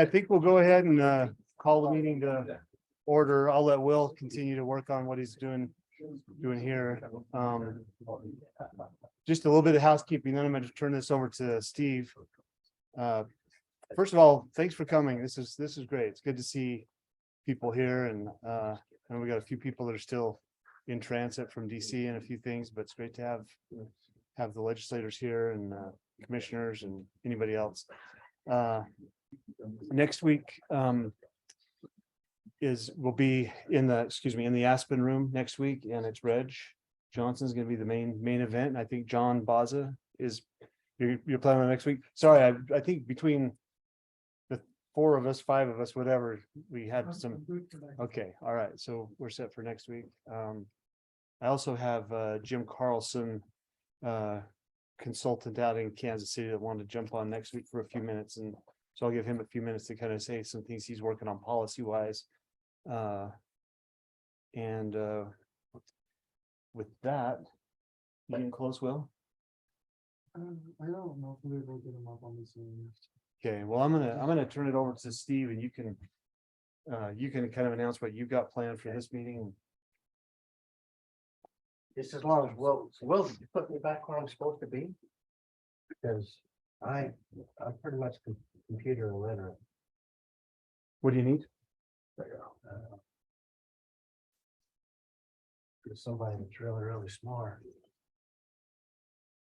I think we'll go ahead and call the meeting to order. I'll let Will continue to work on what he's doing here. Just a little bit of housekeeping, then I'm going to turn this over to Steve. First of all, thanks for coming. This is great. It's good to see people here, and we got a few people that are still in transit from DC and a few things, but it's great to have the legislators here and commissioners and anybody else. Next week will be in the Aspen room next week, and it's Reg Johnson's going to be the main event. And I think John Baza is you're planning on next week. Sorry, I think between the 4 of us, 5 of us, whatever, we had some. Okay, all right, so we're set for next week. I also have Jim Carlson, consultant out in Kansas City, that wanted to jump on next week for a few minutes, and so I'll give him a few minutes to kind of say some things he's working on policy wise. With that, you getting close, Will? I don't know if we will get him up on the Zoom. Okay, well, I'm gonna turn it over to Steve, and you can kind of announce what you've got planned for this meeting. Just as long as Will's put me back where I'm supposed to be. Because I'm pretty much computer illiterate. What do you need? There's somebody that's really smart.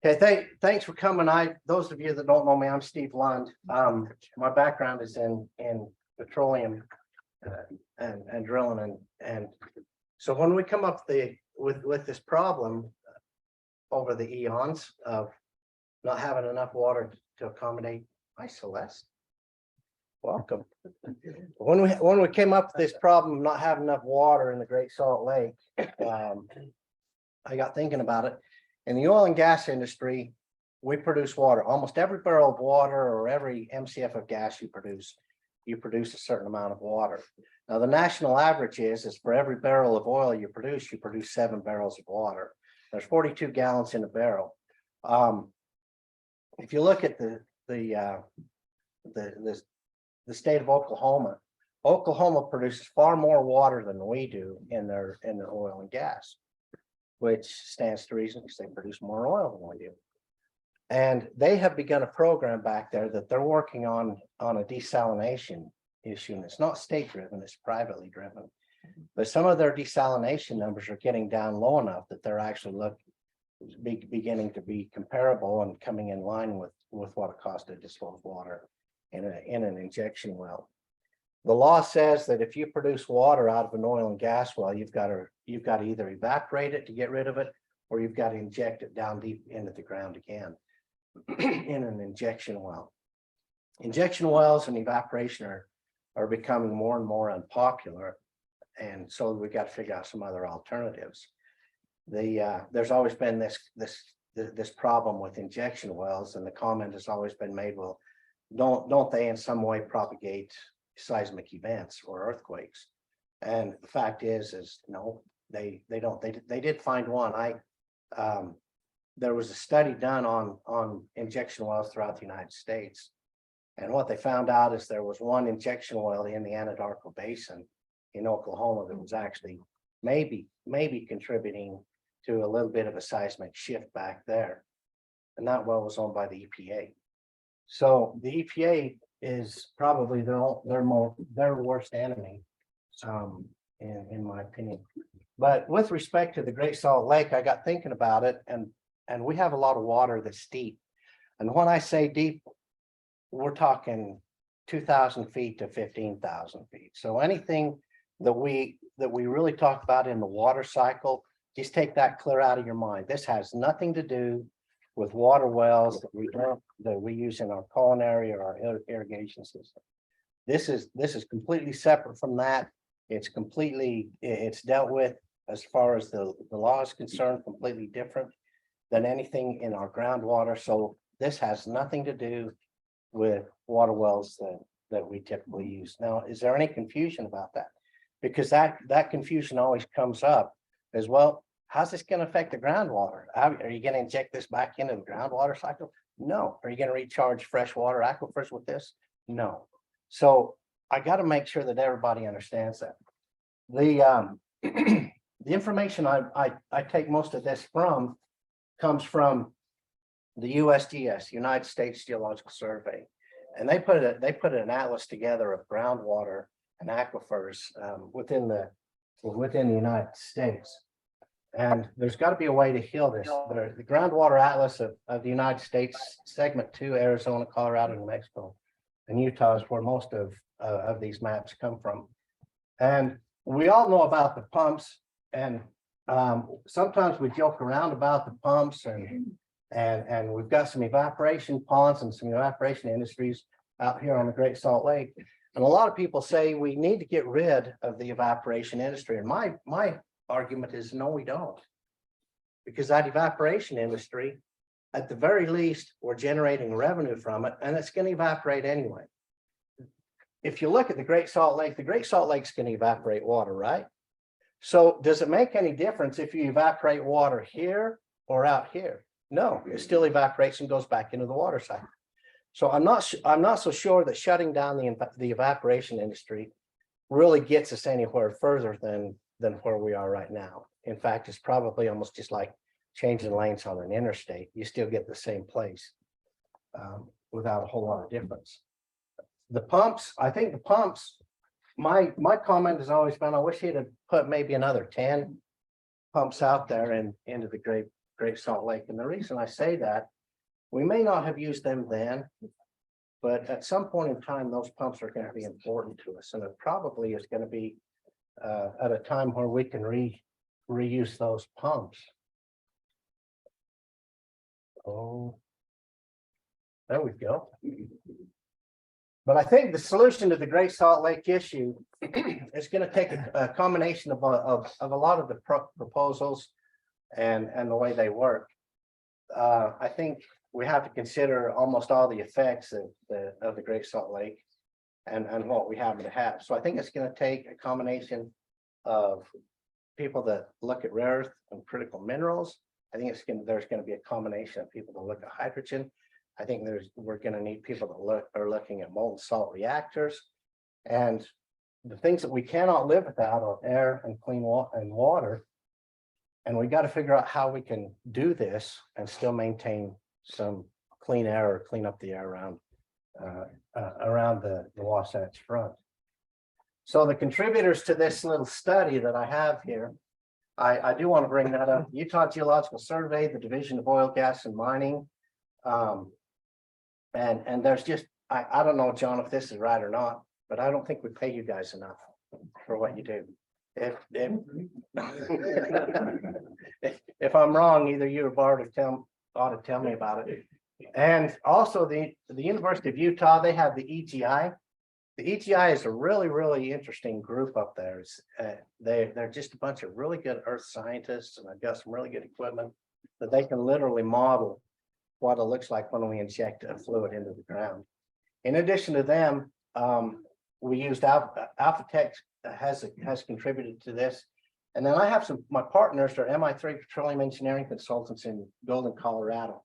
Okay, thanks for coming. Those of you that don't know me, I'm Steve Lund. My background is in petroleum and drilling, and so when we come up with this problem over the eons of not having enough water to accommodate. Hi, Celeste. Welcome. When we came up with this problem of not having enough water in the Great Salt Lake, I got thinking about it. In the oil and gas industry, we produce water. Almost every barrel of water or every MCF of gas you produce a certain amount of water. Now, the national average is for every barrel of oil you produce 7 barrels of water. There's 42 gallons in a barrel. If you look at the state of Oklahoma, Oklahoma produces far more water than we do in their oil and gas, which stands to reason because they produce more oil than we do. And they have begun a program back there that they're working on a desalination issue, and it's not state driven, it's privately driven. But some of their desalination numbers are getting down low enough that they're actually beginning to be comparable and coming in line with what it costs to dispose water in an injection well. The law says that if you produce water out of an oil and gas well, you've got to either evaporate it to get rid of it, or you've got to inject it down deep into the ground again in an injection well. Injection wells and evaporation are becoming more and more unpopular, and so we've got to figure out some other alternatives. There's always been this problem with injection wells, and the comment has always been made, well, don't they in some way propagate seismic events or earthquakes? And the fact is no, they don't. They did find one. There was a study done on injection wells throughout the United States, and what they found out is there was one injection well in the Anadarko Basin in Oklahoma that was actually maybe contributing to a little bit of a seismic shift back there, and that well was owned by the EPA. So the EPA is probably their worst enemy, in my opinion. But with respect to the Great Salt Lake, I got thinking about it, and we have a lot of water that's deep. And when I say deep, we're talking 2,000 feet to 15,000 feet. So anything that we really talk about in the water cycle, just take that clear out of your mind. This has nothing to do with water wells that we use in our culinary or our irrigation system. This is completely separate from that. It's dealt with, as far as the law is concerned, completely different than anything in our groundwater. So this has nothing to do with water wells that we typically use. Now, is there any confusion about that? Because that confusion always comes up as well. How's this going to affect the groundwater? Are you going to inject this back into the groundwater cycle? No. Are you going to recharge freshwater aquifers with this? No. So I got to make sure that everybody understands that. The the information I take most of this from comes from the USGS, United States Geological Survey. And they put an atlas together of groundwater and aquifers within the United States. And there's got to be a way to heal this. The groundwater atlas of the United States, segment 2, Arizona, Colorado, New Mexico, and Utah is where most of these maps come from. And we all know about the pumps, and sometimes we joke around about the pumps, and we've got some evaporation ponds and some evaporation industries out here on the Great Salt Lake. And a lot of people say we need to get rid of the evaporation industry. And my argument is no, we don't. Because that evaporation industry, at the very least, we're generating revenue from it, and it's going to evaporate anyway. If you look at the Great Salt Lake's going to evaporate water, right? So does it make any difference if you evaporate water here or out here? No, it still evaporates and goes back into the water cycle. So I'm not so sure that shutting down the evaporation industry really gets us anywhere further than where we are right now. In fact, it's probably almost just like changing lanes on an interstate. You still get the same place without a whole lot of difference. The pumps, I think the pumps, my comment has always been, I wish he'd have put maybe another 10 pumps out there and into the Great Salt Lake. And the reason I say that, we may not have used them then, but at some point in time, those pumps are going to be important to us. And it probably is going to be at a time where we can reuse those pumps. Oh, there we go. But I think the solution to the Great Salt Lake issue is going to take a combination of a lot of the proposals and the way they work. I think we have to consider almost all the effects of the Great Salt Lake and what we happen to have. So I think it's going to take a combination of people that look at rare earth and critical minerals. I think there's going to be a combination of people that look at hydrogen. I think we're going to need people that are looking at molten salt reactors, and the things that we cannot live without are air and clean water. And we got to figure out how we can do this and still maintain some clean air or clean up the air around the Wasatch Front. So the contributors to this little study that I have here, I do want to bring that up. Utah Geological Survey, the Division of Oil, Gas, and Mining. And there's just, I don't know, John, if this is right or not, but I don't think we pay you guys enough for what you do. If I'm wrong, either you or Bart ought to tell me about it. And also the University of Utah, they have the EGI. The EGI is a really, really interesting group up there. They're just a bunch of really good earth scientists, and I've got some really good equipment that they can literally model what it looks like when we inject a fluid into the ground. In addition to them, we used Alphatech has contributed to this. And then I have my partners are MI3 Petroleum Engineering Consultants in Golden, Colorado.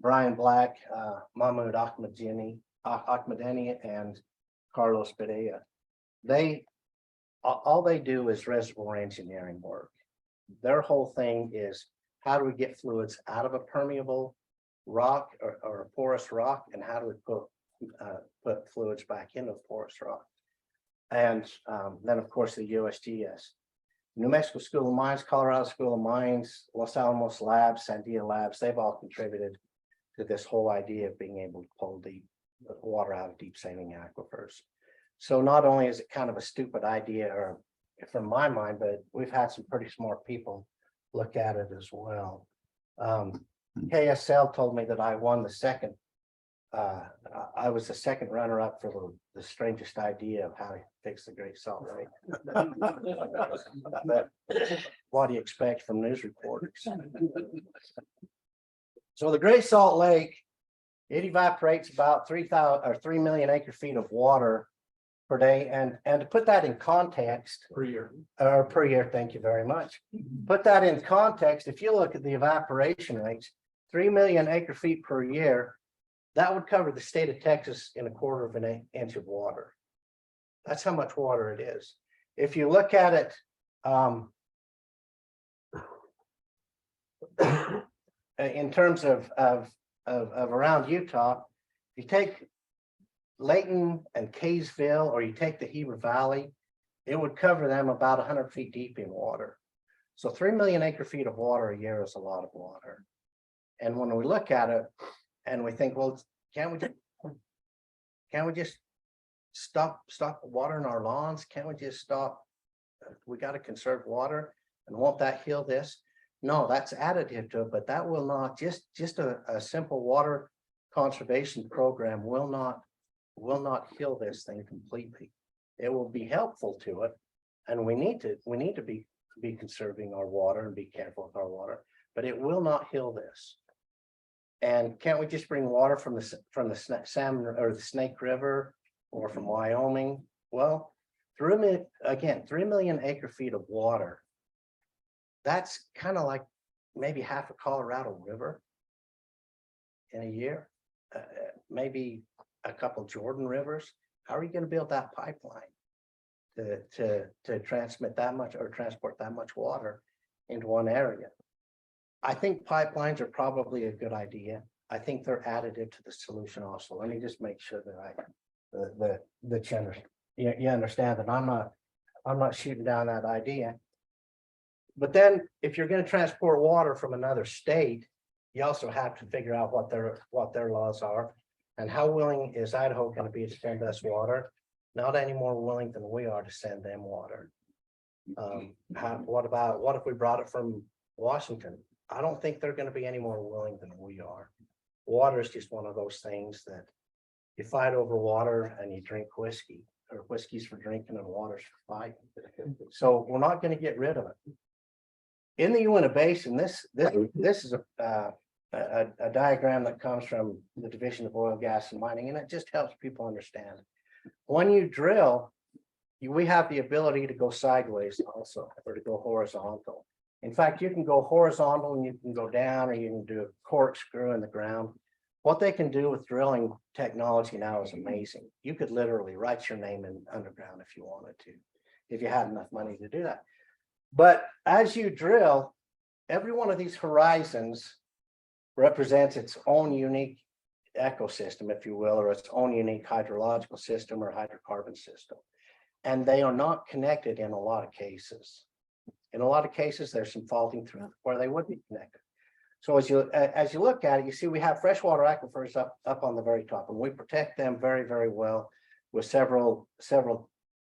Brian Black, Mahmoud Ahmadini, and Carlos Bedea. All they do is reservoir engineering work. Their whole thing is, how do we get fluids out of a permeable rock or a porous rock, and how do we put fluids back into the porous rock? And then of course the USGS, New Mexico School of Mines, Colorado School of Mines, Los Alamos Labs, Sandia Labs, they've all contributed to this whole idea of being able to pull deep water out of deep saline aquifers. So not only is it kind of a stupid idea, or from my mind, but we've had some pretty smart people look at it as well. KSL told me that I won the second. I was the second runner-up for the strangest idea of how to fix the Great Salt Lake. But what do you expect from news reporters? So the Great Salt Lake, it evaporates about 3 million acre feet of water per day, and to put that in context, per year, thank you very much. Put that in context, if you look at the evaporation rates, 3 million acre feet per year, That would cover the state of Texas in a quarter of an inch of water. That's how much water it is. If you look at it, in terms of around Utah, you take Layton and Kaysville, or you take the Heber Valley, it would cover them about 100 feet deep in water. So 3 million acre feet of water a year is a lot of water. And when we look at it and we think, well, can't we just stop watering our lawns? Can't we just stop? We got to conserve water, and won't that heal this? No, that's additive to it, but that will not, just a simple water conservation program will not heal this thing completely. It will be helpful to it, and we need to be conserving our water and be careful with our water, but it will not heal this. And can't we just bring water from the Salmon or the Snake River or from Wyoming? Well, 3 million acre feet of water. That's kind of like maybe half a Colorado River in a year, maybe a couple Jordan rivers. How are you going to build that pipeline to transmit that much or transport that much water into one area? I think pipelines are probably a good idea. I think they're additive to the solution also. Let me just make sure that you understand that I'm not shooting down that idea. But then if you're going to transport water from another state, you also have to figure out what their laws are, and how willing is Idaho going to be to send us water? Not any more willing than we are to send them water. What if we brought it from Washington? I don't think they're going to be any more willing than we are. Water is just one of those things that you fight over water and you drink whiskey, or whiskey's for drinking and water's for fighting. So we're not going to get rid of it. In the Uinta Basin, this is a diagram that comes from the Division of Oil, Gas and Mining, and it just helps people understand. When you drill, we have the ability to go sideways also, or to go horizontal. In fact, you can go horizontal and you can go down, or you can do a corkscrew in the ground. What they can do with drilling technology now is amazing. You could literally write your name in underground if you wanted to, if you had enough money to do that. But as you drill, every one of these horizons represents its own unique ecosystem, if you will, or its own unique hydrological system or hydrocarbon system. And they are not connected in a lot of cases. In a lot of cases, there's some faulting through where they would be connected. So as you look at it, you see we have freshwater aquifers up on the very top, and we protect them very, very well with several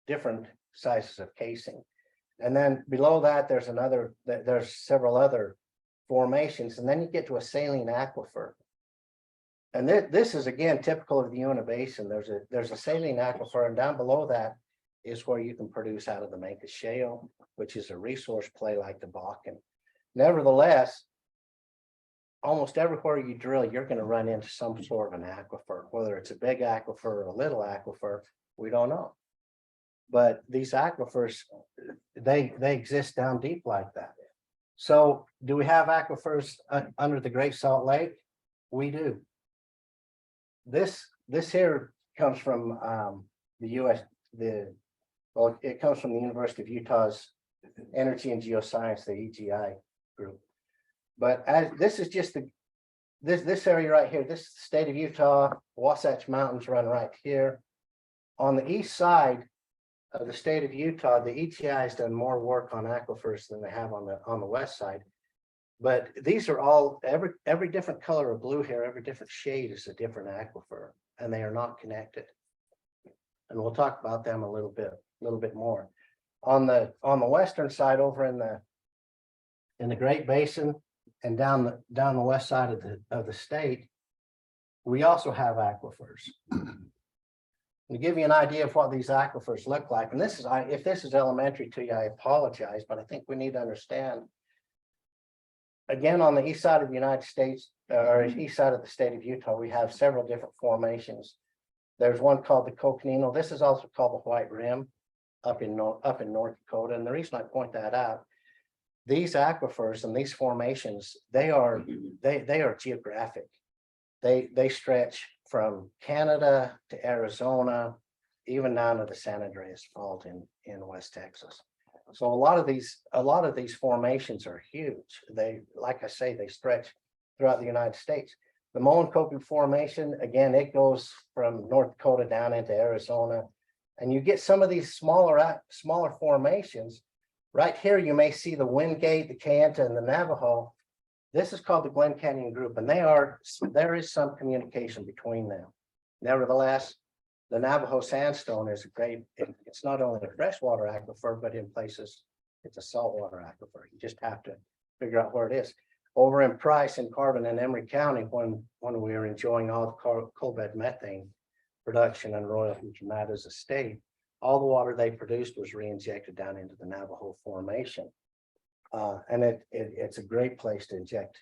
different sizes of casing. And then below that, there's several other formations, and then you get to a saline aquifer. And this is again typical of the Uinta Basin. There's a saline aquifer, and down below that is where you can produce out of the Mancos Shale, which is a resource play like the Bakken. Nevertheless, almost everywhere you drill, you're going to run into some sort of an aquifer, whether it's a big aquifer or a little aquifer, we don't know. But these aquifers, they exist down deep like that. So do we have aquifers under the Great Salt Lake? We do. This here comes from it comes from the University of Utah's Energy and Geoscience, the EGI group. But this is just this area right here, this is the state of Utah. Wasatch Mountains run right here. On the east side of the state of Utah, the EGI has done more work on aquifers than they have on the west side. But these are all, every different color of blue here, every different shade is a different aquifer, and they are not connected. And we'll talk about them a little bit more. On the western side, over in the Great Basin and down the west side of the state, we also have aquifers. To give you an idea of what these aquifers look like, and if this is elementary to you, I apologize, but I think we need to understand. Again, on the east side of the United States, or east side of the state of Utah, we have several different formations. There's one called the Coconino. This is also called the White Rim up in North Dakota. And the reason I point that out, these aquifers and these formations, they are geographic. they stretch from Canada to Arizona, even down to the San Andreas Fault in West Texas. So a lot of these formations are huge. They, like I say, they stretch throughout the United States. The Moenkopi Formation, again, it goes from North Dakota down into Arizona. And you get some of these smaller formations. Right here, you may see the Wingate, the Kayenta, and the Navajo. This is called the Glen Canyon Group, and there is some communication between them. Nevertheless, the Navajo sandstone is a great, it's not only a freshwater aquifer, but in places it's a saltwater aquifer. You just have to figure out where it is. Over in Price and Carbon and Emery County, when we were enjoying all the coal bed methane production and royalties from that as a state, all the water they produced was reinjected down into the Navajo Formation. And it's a great place to inject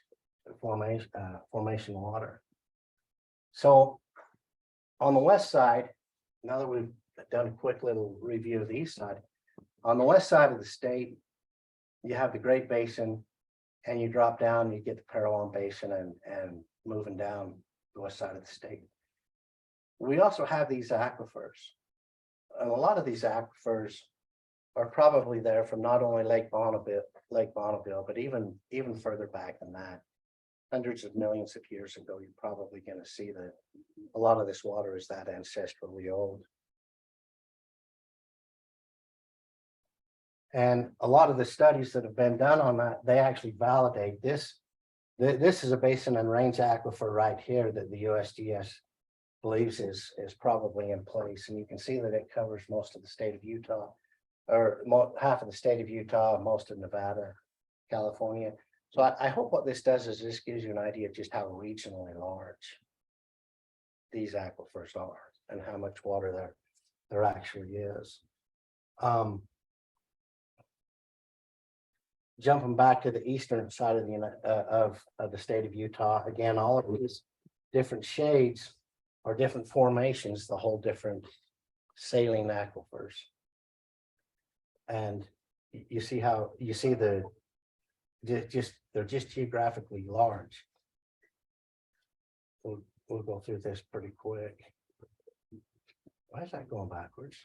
formation water. So on the west side, now that we've done a quick little review of the east side, on the west side of the state, you have the Great Basin, and you drop down, you get the Parowan Basin and moving down the west side of the state. We also have these aquifers. And a lot of these aquifers are probably there from not only Lake Bonneville, but even further back than that. Hundreds of millions of years ago, you're probably going to see that a lot of this water is that ancestrally old. And a lot of the studies that have been done on that, they actually validate this. This is a basin and range aquifer right here that the USGS believes is probably in place. And you can see that it covers most of the state of Utah, or half of the state of Utah, most of Nevada, California. So I hope what this does is this gives you an idea of just how regionally large these aquifers are and how much water there actually is. Jumping back to the eastern side of the state of Utah, again, all of these different shades are different formations, the whole different saline aquifers. And you see how they're just geographically large. We'll go through this pretty quick. Why is that going backwards?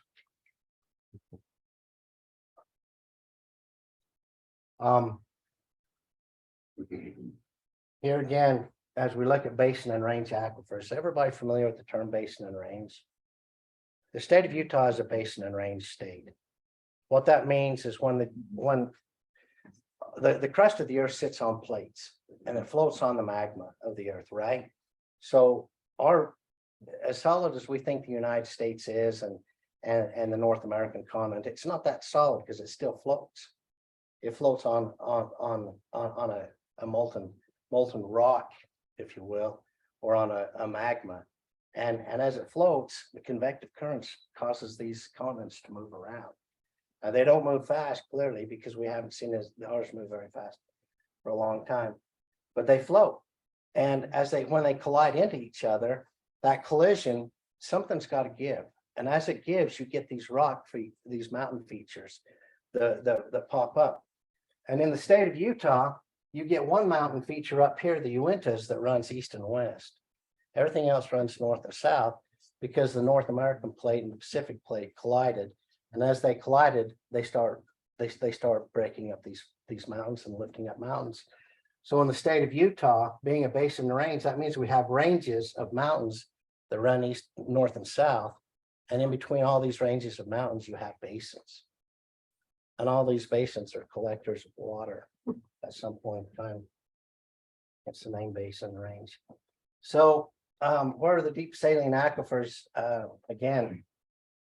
Here again, as we look at basin and range aquifers, everybody familiar with the term basin and range? The state of Utah is a basin and range state. What that means is when the crust of the earth sits on plates and it floats on the magma of the earth, right? So as solid as we think the United States is and the North American continent, it's not that solid because it still floats. It floats on a molten rock, if you will, or on a magma. And as it floats, the convective currents causes these continents to move around. Now, they don't move fast, clearly, because we haven't seen ours move very fast for a long time, but they float. And when they collide into each other, that collision, something's got to give. And as it gives, you get these these mountain features that pop up. And in the state of Utah, you get one mountain feature up here, the Uintas, that runs east and west. Everything else runs north and south because the North American plate and the Pacific plate collided. And as they collided, they start breaking up these mountains and lifting up mountains. So in the state of Utah, being a basin range, that means we have ranges of mountains that run east, north, and south. And in between all these ranges of mountains, you have basins. And all these basins are collectors of water at some point in time. It's the main basin range. So where are the deep saline aquifers? Again,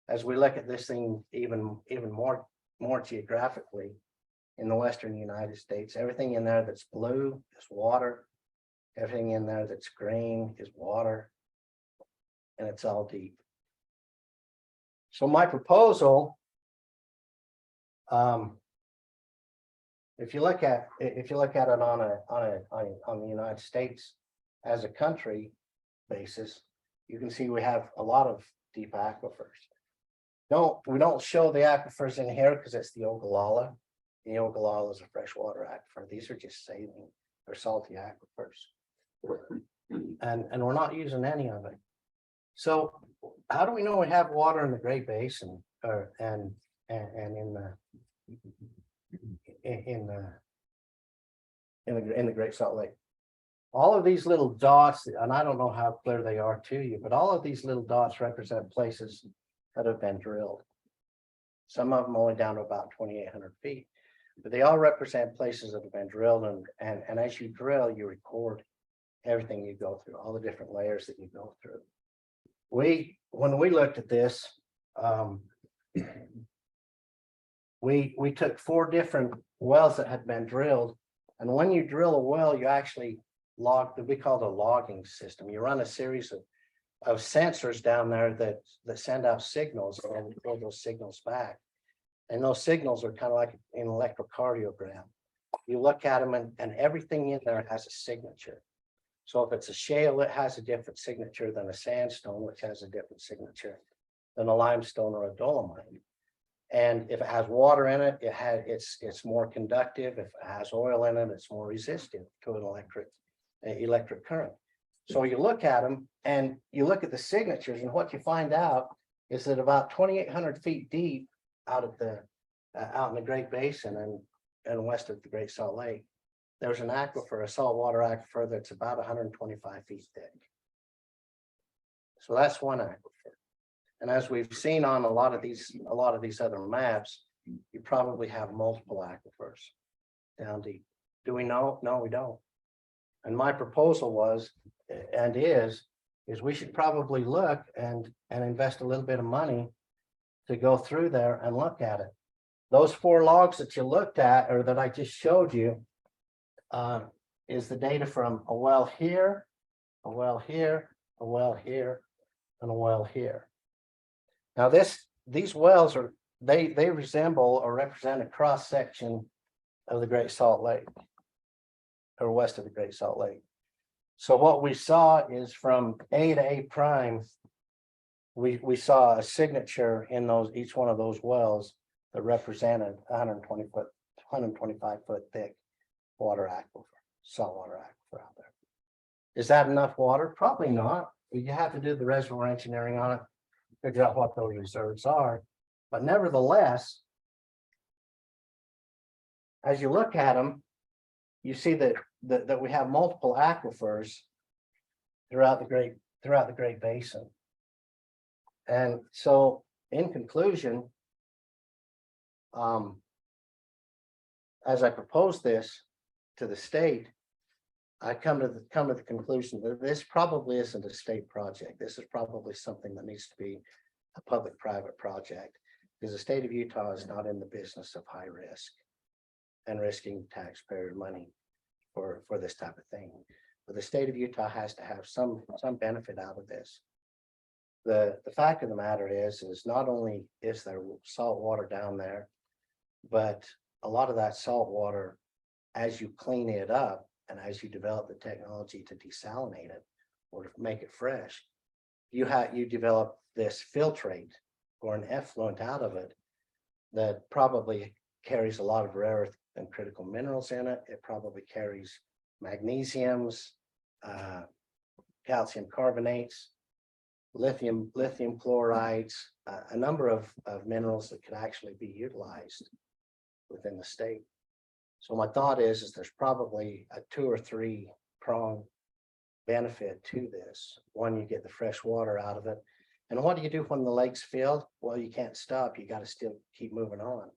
as we look at this thing even more geographically, in the western United States, everything in there that's blue is water. Everything in there that's green is water. And it's all deep. So my proposal, if you look at it on the United States as a country basis, you can see we have a lot of deep aquifers. We don't show the aquifers in here because it's the Ogallala. The Ogallala is a freshwater aquifer. These are just saline or salty aquifers. And we're not using any of it. So how do we know we have water in the Great Basin or and in the in the Great Salt Lake? All of these little dots, and I don't know how clear they are to you, but all of these little dots represent places that have been drilled. Some of them only down to about 2,800 feet, but they all represent places that have been drilled. And as you drill, you record everything you go through, all the different layers that you go through. When we looked at this, we took 4 different wells that had been drilled. And when you drill a well, you actually log, we call it a logging system. You run a series of sensors down there that send out signals and record those signals back. And those signals are kind of like an electrocardiogram. You look at them and everything in there has a signature. So if it's a shale, it has a different signature than a sandstone, which has a different signature than a limestone or a dolomite. And if it has water in it, it's more conductive. If it has oil in it, it's more resistive to an electric current. So you look at them and you look at the signatures, and what you find out is that about 2,800 feet deep out in the Great Basin and west of the Great Salt Lake, there's an aquifer, a saltwater aquifer that's about 125 feet thick. So that's one aquifer. And as we've seen on a lot of these other maps, you probably have multiple aquifers down deep. Do we know? No, we don't. And my proposal was, and is we should probably look and invest a little bit of money to go through there and look at it. Those 4 logs that you looked at, or that I just showed you, is the data from a well here, a well here, a well here, and a well here. Now these wells are, they resemble or represent a cross section of the Great Salt Lake, or west of the Great Salt Lake. So what we saw is from A to A prime, we saw a signature in each one of those wells that represented 125 foot thick water aquifer, saltwater aquifer out there. Is that enough water? Probably not. You have to do the reservoir engineering on it, figure out what those reserves are. But nevertheless, as you look at them, you see that we have multiple aquifers throughout the Great Basin. And so in conclusion, as I propose this to the state, I come to the conclusion that this probably isn't a state project. This is probably something that needs to be a public-private project, because the state of Utah is not in the business of high risk and risking taxpayer money for this type of thing. But the state of Utah has to have some benefit out of this. The fact of the matter is not only is there salt water down there, but a lot of that salt water, as you clean it up and as you develop the technology to desalinate it or to make it fresh, you develop this filtrate or an effluent out of it that probably carries a lot of rare earth and critical minerals in it. It probably carries magnesiums, calcium carbonates, lithium chlorides, a number of minerals that could actually be utilized within the state. So my thought is there's probably a 2 or 3 prong benefit to this. One, you get the fresh water out of it. And what do you do when the lake's filled? Well, you can't stop. You got to still keep moving on.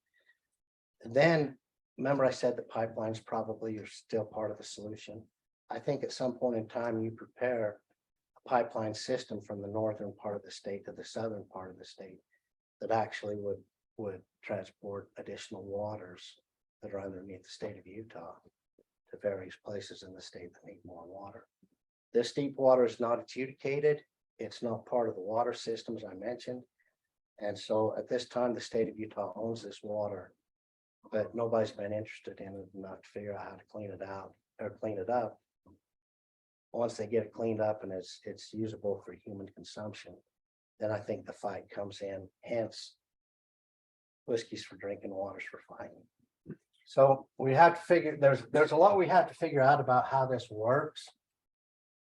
And then remember I said that pipelines probably are still part of the solution. I think at some point in time you prepare a pipeline system from the northern part of the state to the southern part of the state that actually would transport additional waters that are underneath the state of Utah to various places in the state that need more water. This deep water is not adjudicated. It's not part of the water systems I mentioned. And so at this time, the state of Utah owns this water, but nobody's been interested in it enough to figure out how to clean it out or clean it up. Once they get it cleaned up and it's usable for human consumption, then I think the fight comes in. Hence, whiskey's for drinking, water's for fighting. So we have to figure, there's a lot we have to figure out about how this works.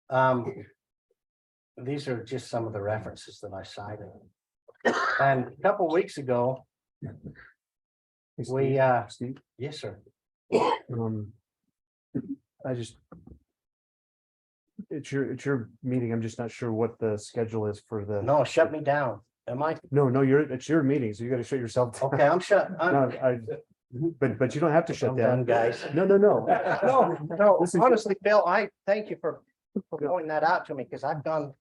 These are just some of the references that I cited. And a couple weeks ago, we, Steve, yes, sir. I just. It's your meeting. I'm just not sure what the schedule is for the. No, shut me down. Am I? No, it's your meeting, so you gotta shut yourself down. Okay, I'm shut. No, but you don't have to shut I'm down. done, guys. No. No, Listen, honestly, Bill, I thank you for pointing that out to me, because I've gone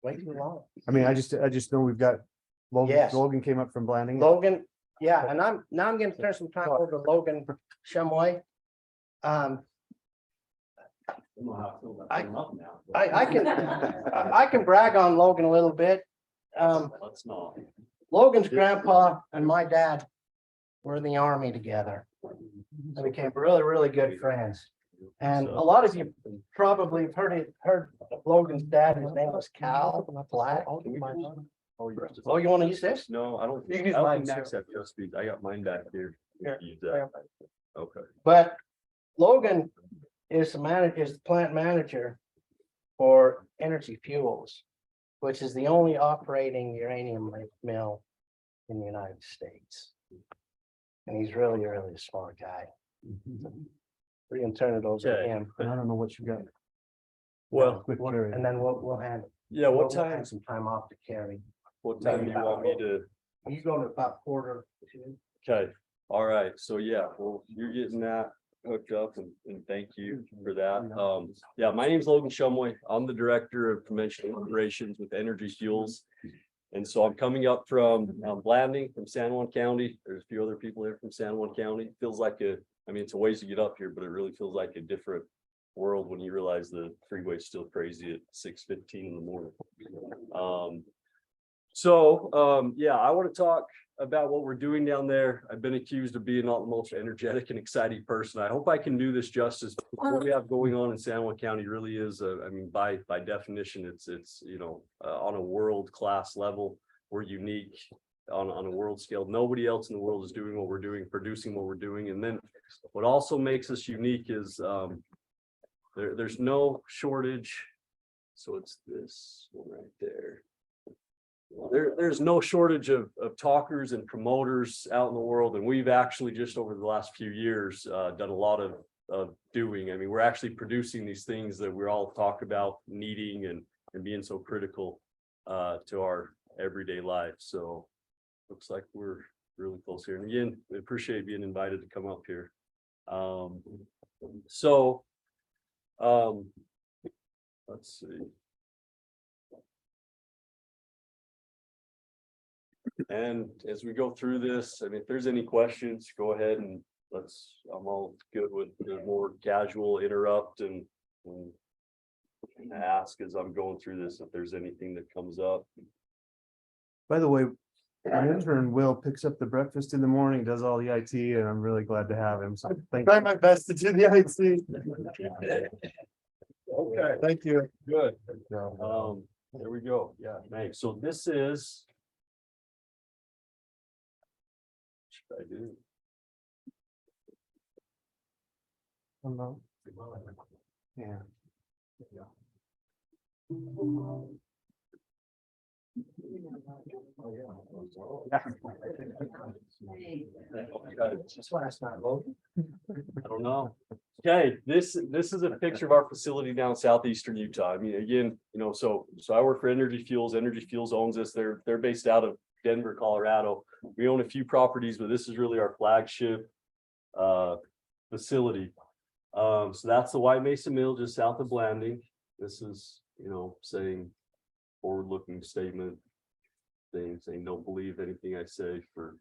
way too long. I mean, I just know we've got Logan, Yes. Logan came up from Blanding. Logan, yeah, and I'm gonna turn some time over to Logan Shumway. I can brag on Logan a little bit. Let's not. Logan's grandpa and my dad were in the army together. They became really, really good friends. And a lot of you probably have heard of Logan's dad. His name was Cal Black. Oh, you want to use this? No, I don't. You can use I don't mine think too. Max have just speed. I got mine back here. Here. Use that. Okay. But Logan is the plant manager for Energy Fuels, which is the only operating uranium mill in the United States. And he's really, really a smart guy. We're gonna turn it over to Okay. him. And I don't know what you got. Well, Quick carry. And then we'll hand. yeah, what we'll time, hand some time off to Carrie. what time do you want me to? You go to about 1:45. Okay, all right, so yeah, well, you're getting that hooked up and thank you for that. Yeah, my name's Logan Shumway. I'm the Director of Conventional Operations with Energy Fuels. And so I'm coming up from Blanding from San Juan County. There's a few other people here from San Juan County. Feels like it's a ways to get up here, but it really feels like a different world when you realize the freeway's still crazy at 6:15 in the morning. Yeah, I want to talk about what we're doing down there. I've been accused of being not the most energetic and exciting person. I hope I can do this justice. What we have going on in San Juan County really is, by definition, it's on a world-class level. We're unique on a world scale. Nobody else in the world is doing what we're doing, producing what we're doing. And then what also makes us unique is there's no shortage. So it's this one right there. There's no shortage of talkers and promoters out in the world, and we've actually just over the last few years done a lot of doing. I mean, we're actually producing these things that we're all talk about needing and being so critical to our everyday life. So looks like we're really close here. And again, we appreciate being invited to come up here. Let's see. And as we go through this, I mean, if there's any questions, go ahead and I'm all good with the more casual interrupt and ask as I'm going through this, if there's anything that comes up. By the way, my intern Will picks up the breakfast in the morning, does all the IT, and I'm really glad to have him. So thank you. Try my best to do the IT. Okay, Thank you. good. There we go. Yeah, thanks. So this is. What should I do? Hello. Yeah. I don't know. Okay, this is a picture of our facility down in southeastern Utah. I mean, again, so I work for Energy Fuels. Energy Fuels owns us. They're based out of Denver, Colorado. We own a few properties, but this is really our flagship facility. So that's the White Mesa Mill just south of Blanding. This is, saying forward-looking statement, saying don't believe anything I say for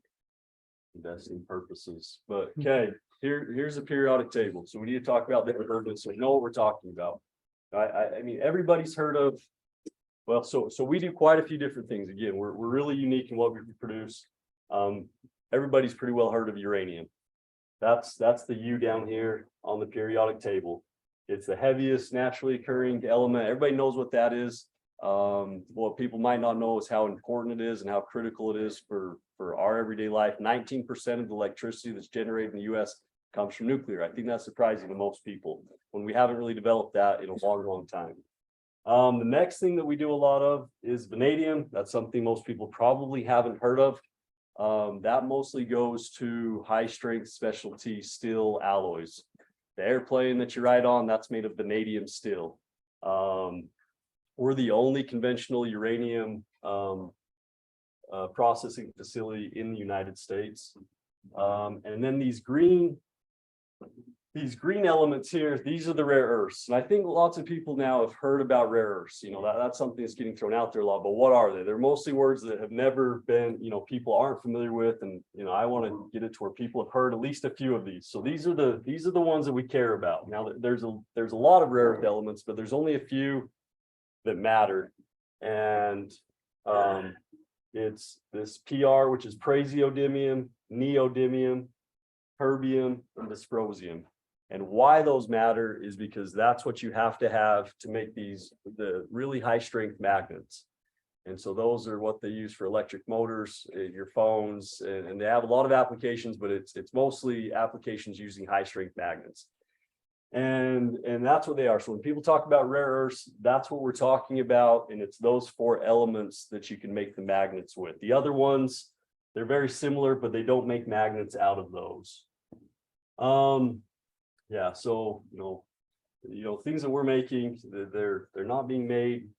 investing purposes. But okay, here's a periodic table. So we need to talk about that. So we know what we're talking about. I mean, everybody's heard of. Well, so we do quite a few different things. Again, we're really unique in what we produce. Everybody's pretty well heard of uranium. That's the U down here on the periodic table. It's the heaviest naturally occurring element. Everybody knows what that is. What people might not know is how important it is and how critical it is for our everyday life. 19% of the electricity that's generated in the US comes from nuclear. I think that's surprising to most people when we haven't really developed that in a long, long time. The next thing that we do a lot of is vanadium. That's something most people probably haven't heard of. That mostly goes to high strength specialty steel alloys. The airplane that you ride on, that's made of vanadium steel. We're the only conventional uranium processing facility in the United States. And then these green elements here, these are the rare earths. And I think lots of people now have heard about rare earths. You know, that's something that's getting thrown out there a lot, but what are they? They're mostly words that have never been, you know, people aren't familiar with. And, you know, I want to get it to where people have heard at least a few of these. So these are the ones that we care about. Now there's a lot of rare earth elements, but there's only a few that matter. And it's this PR, which is praseodymium, neodymium, terbium, and dysprosium. And why those matter is because that's what you have to make the really high strength magnets. And so those are what they use for electric motors, your phones, and they have a lot of applications, but it's mostly applications using high strength magnets. And that's what they are. So when people talk about rare earths, that's what we're talking about. And it's those 4 elements that you can make the magnets with. The other ones, they're very similar, but they don't make magnets out of those. Yeah, so you know things that we're making, they're not being made,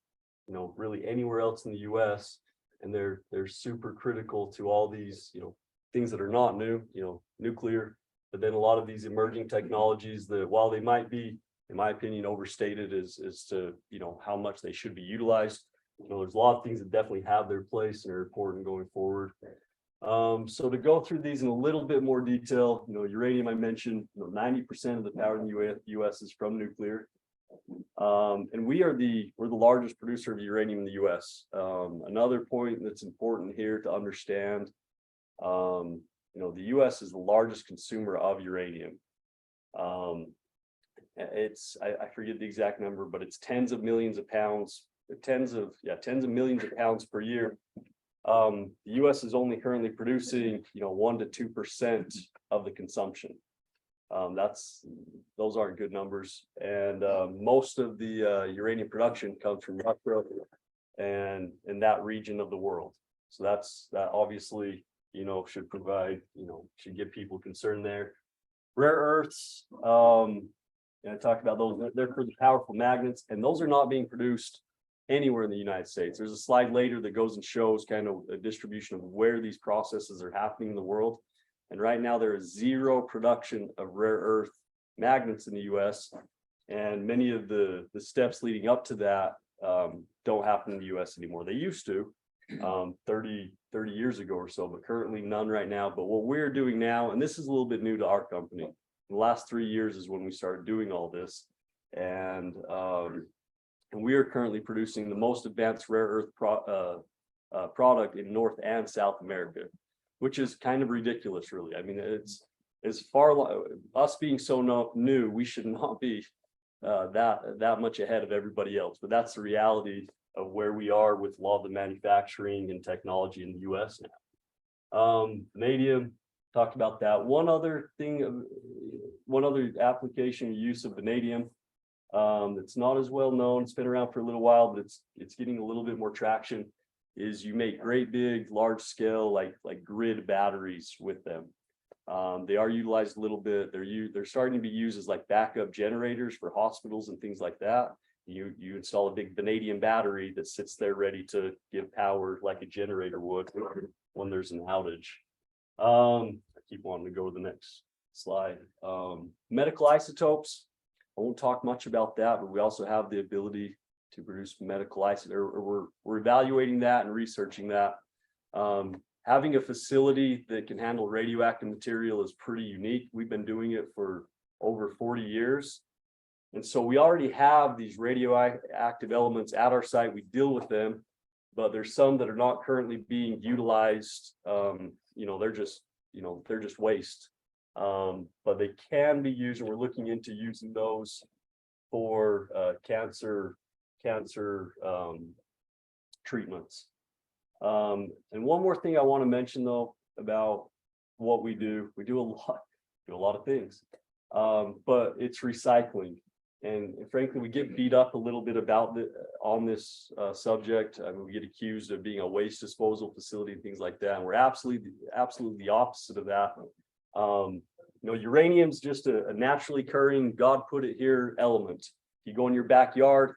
you know, really anywhere else in the US, and they're super critical to all these, you know, things that are not new, you know, nuclear, but then a lot of these emerging technologies that, while they might be, in my opinion, overstated as to, you know, how much they should be utilized. You know, there's a lot of things that definitely have their place and are important going forward. So to go through these in a little bit more detail, you know, uranium, I mentioned, you know, 90% of the power in the US is from nuclear. And we're the largest producer of uranium in the US. Another point that's important here to understand, you know, the US is the largest consumer of uranium. I forget the exact number, but it's tens of millions of pounds, tens of millions of pounds per year. The US is only currently producing, you know, 1 to 2% of the consumption. Those aren't good numbers. And most of the uranium production comes from Russia and in that region of the world. So that obviously, you know, should provide, you know, should get people concerned there. Rare earths, and I talked about those, they're pretty powerful magnets, and those are not being produced anywhere in the United States. There's a slide later that goes and shows kind of a distribution of where these processes are happening in the world. And right now there is 0 production of rare earth magnets in the US. And many of the steps leading up to that don't happen in the US anymore. They used to 30 years ago or so, but currently none right now. But what we're doing now, and this is a little bit new to our company, the last 3 years is when we started doing all this. And we are currently producing the most advanced rare earth product in North and South America, which is kind of ridiculous, really. I mean, it's as far us being so new, we should not be that much ahead of everybody else. But that's the reality of where we are with a lot of the manufacturing and technology in the US now. Vanadium, talked about that. One other application or use of vanadium that's not as well known, it's been around for a little while, but it's getting a little bit more traction, is you make great big large scale like grid batteries with them. They are utilized a little bit. They're starting to be used as like backup generators for hospitals and things like that. You install a big vanadium battery that sits there ready to give power like a generator would when there's an outage. I keep wanting to go to the next slide. Medical isotopes, I won't talk much about that, but we also have the ability to produce medical isotopes, or we're evaluating that and researching that. Having a facility that can handle radioactive material is pretty unique. We've been doing it for over 40 years. And so we already have these radioactive elements at our site. We deal with them, but there's some that are not currently being utilized. They're just waste. But they can be used, and we're looking into using those for cancer treatments. And one more thing I want to mention though about what we do a lot of things, but it's recycling. and frankly, we get beat up a little bit about on this subject. I mean, we get accused of being a waste disposal facility and things like that. And we're absolutely the opposite of that. Uranium's just a naturally occurring, God put it here element. You go in your backyard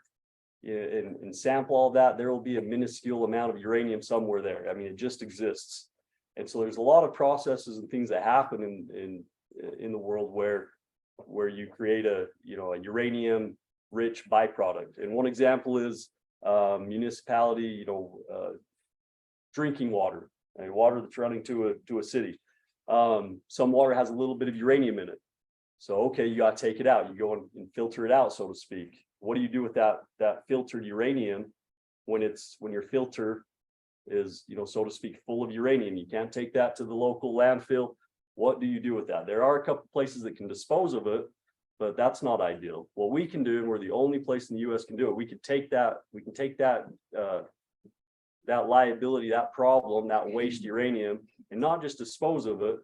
and sample all that, there will be a minuscule amount of uranium somewhere there. I mean, it just exists. And so there's a lot of processes and things that happen in the world where you create a uranium rich byproduct. And one example is municipality, drinking water, and water that's running to a city. Some water has a little bit of uranium in it. So, okay, you got to take it out. You go and filter it out, so to speak. What do you do with that filtered uranium when your filter is, so to speak, full of uranium? You can't take that to the local landfill. What do you do with that? There are a couple places that can dispose of it, but that's not ideal. What we can do, and we're the only place in the US can do it, we can take that liability, that problem, that waste uranium, and not just dispose of it,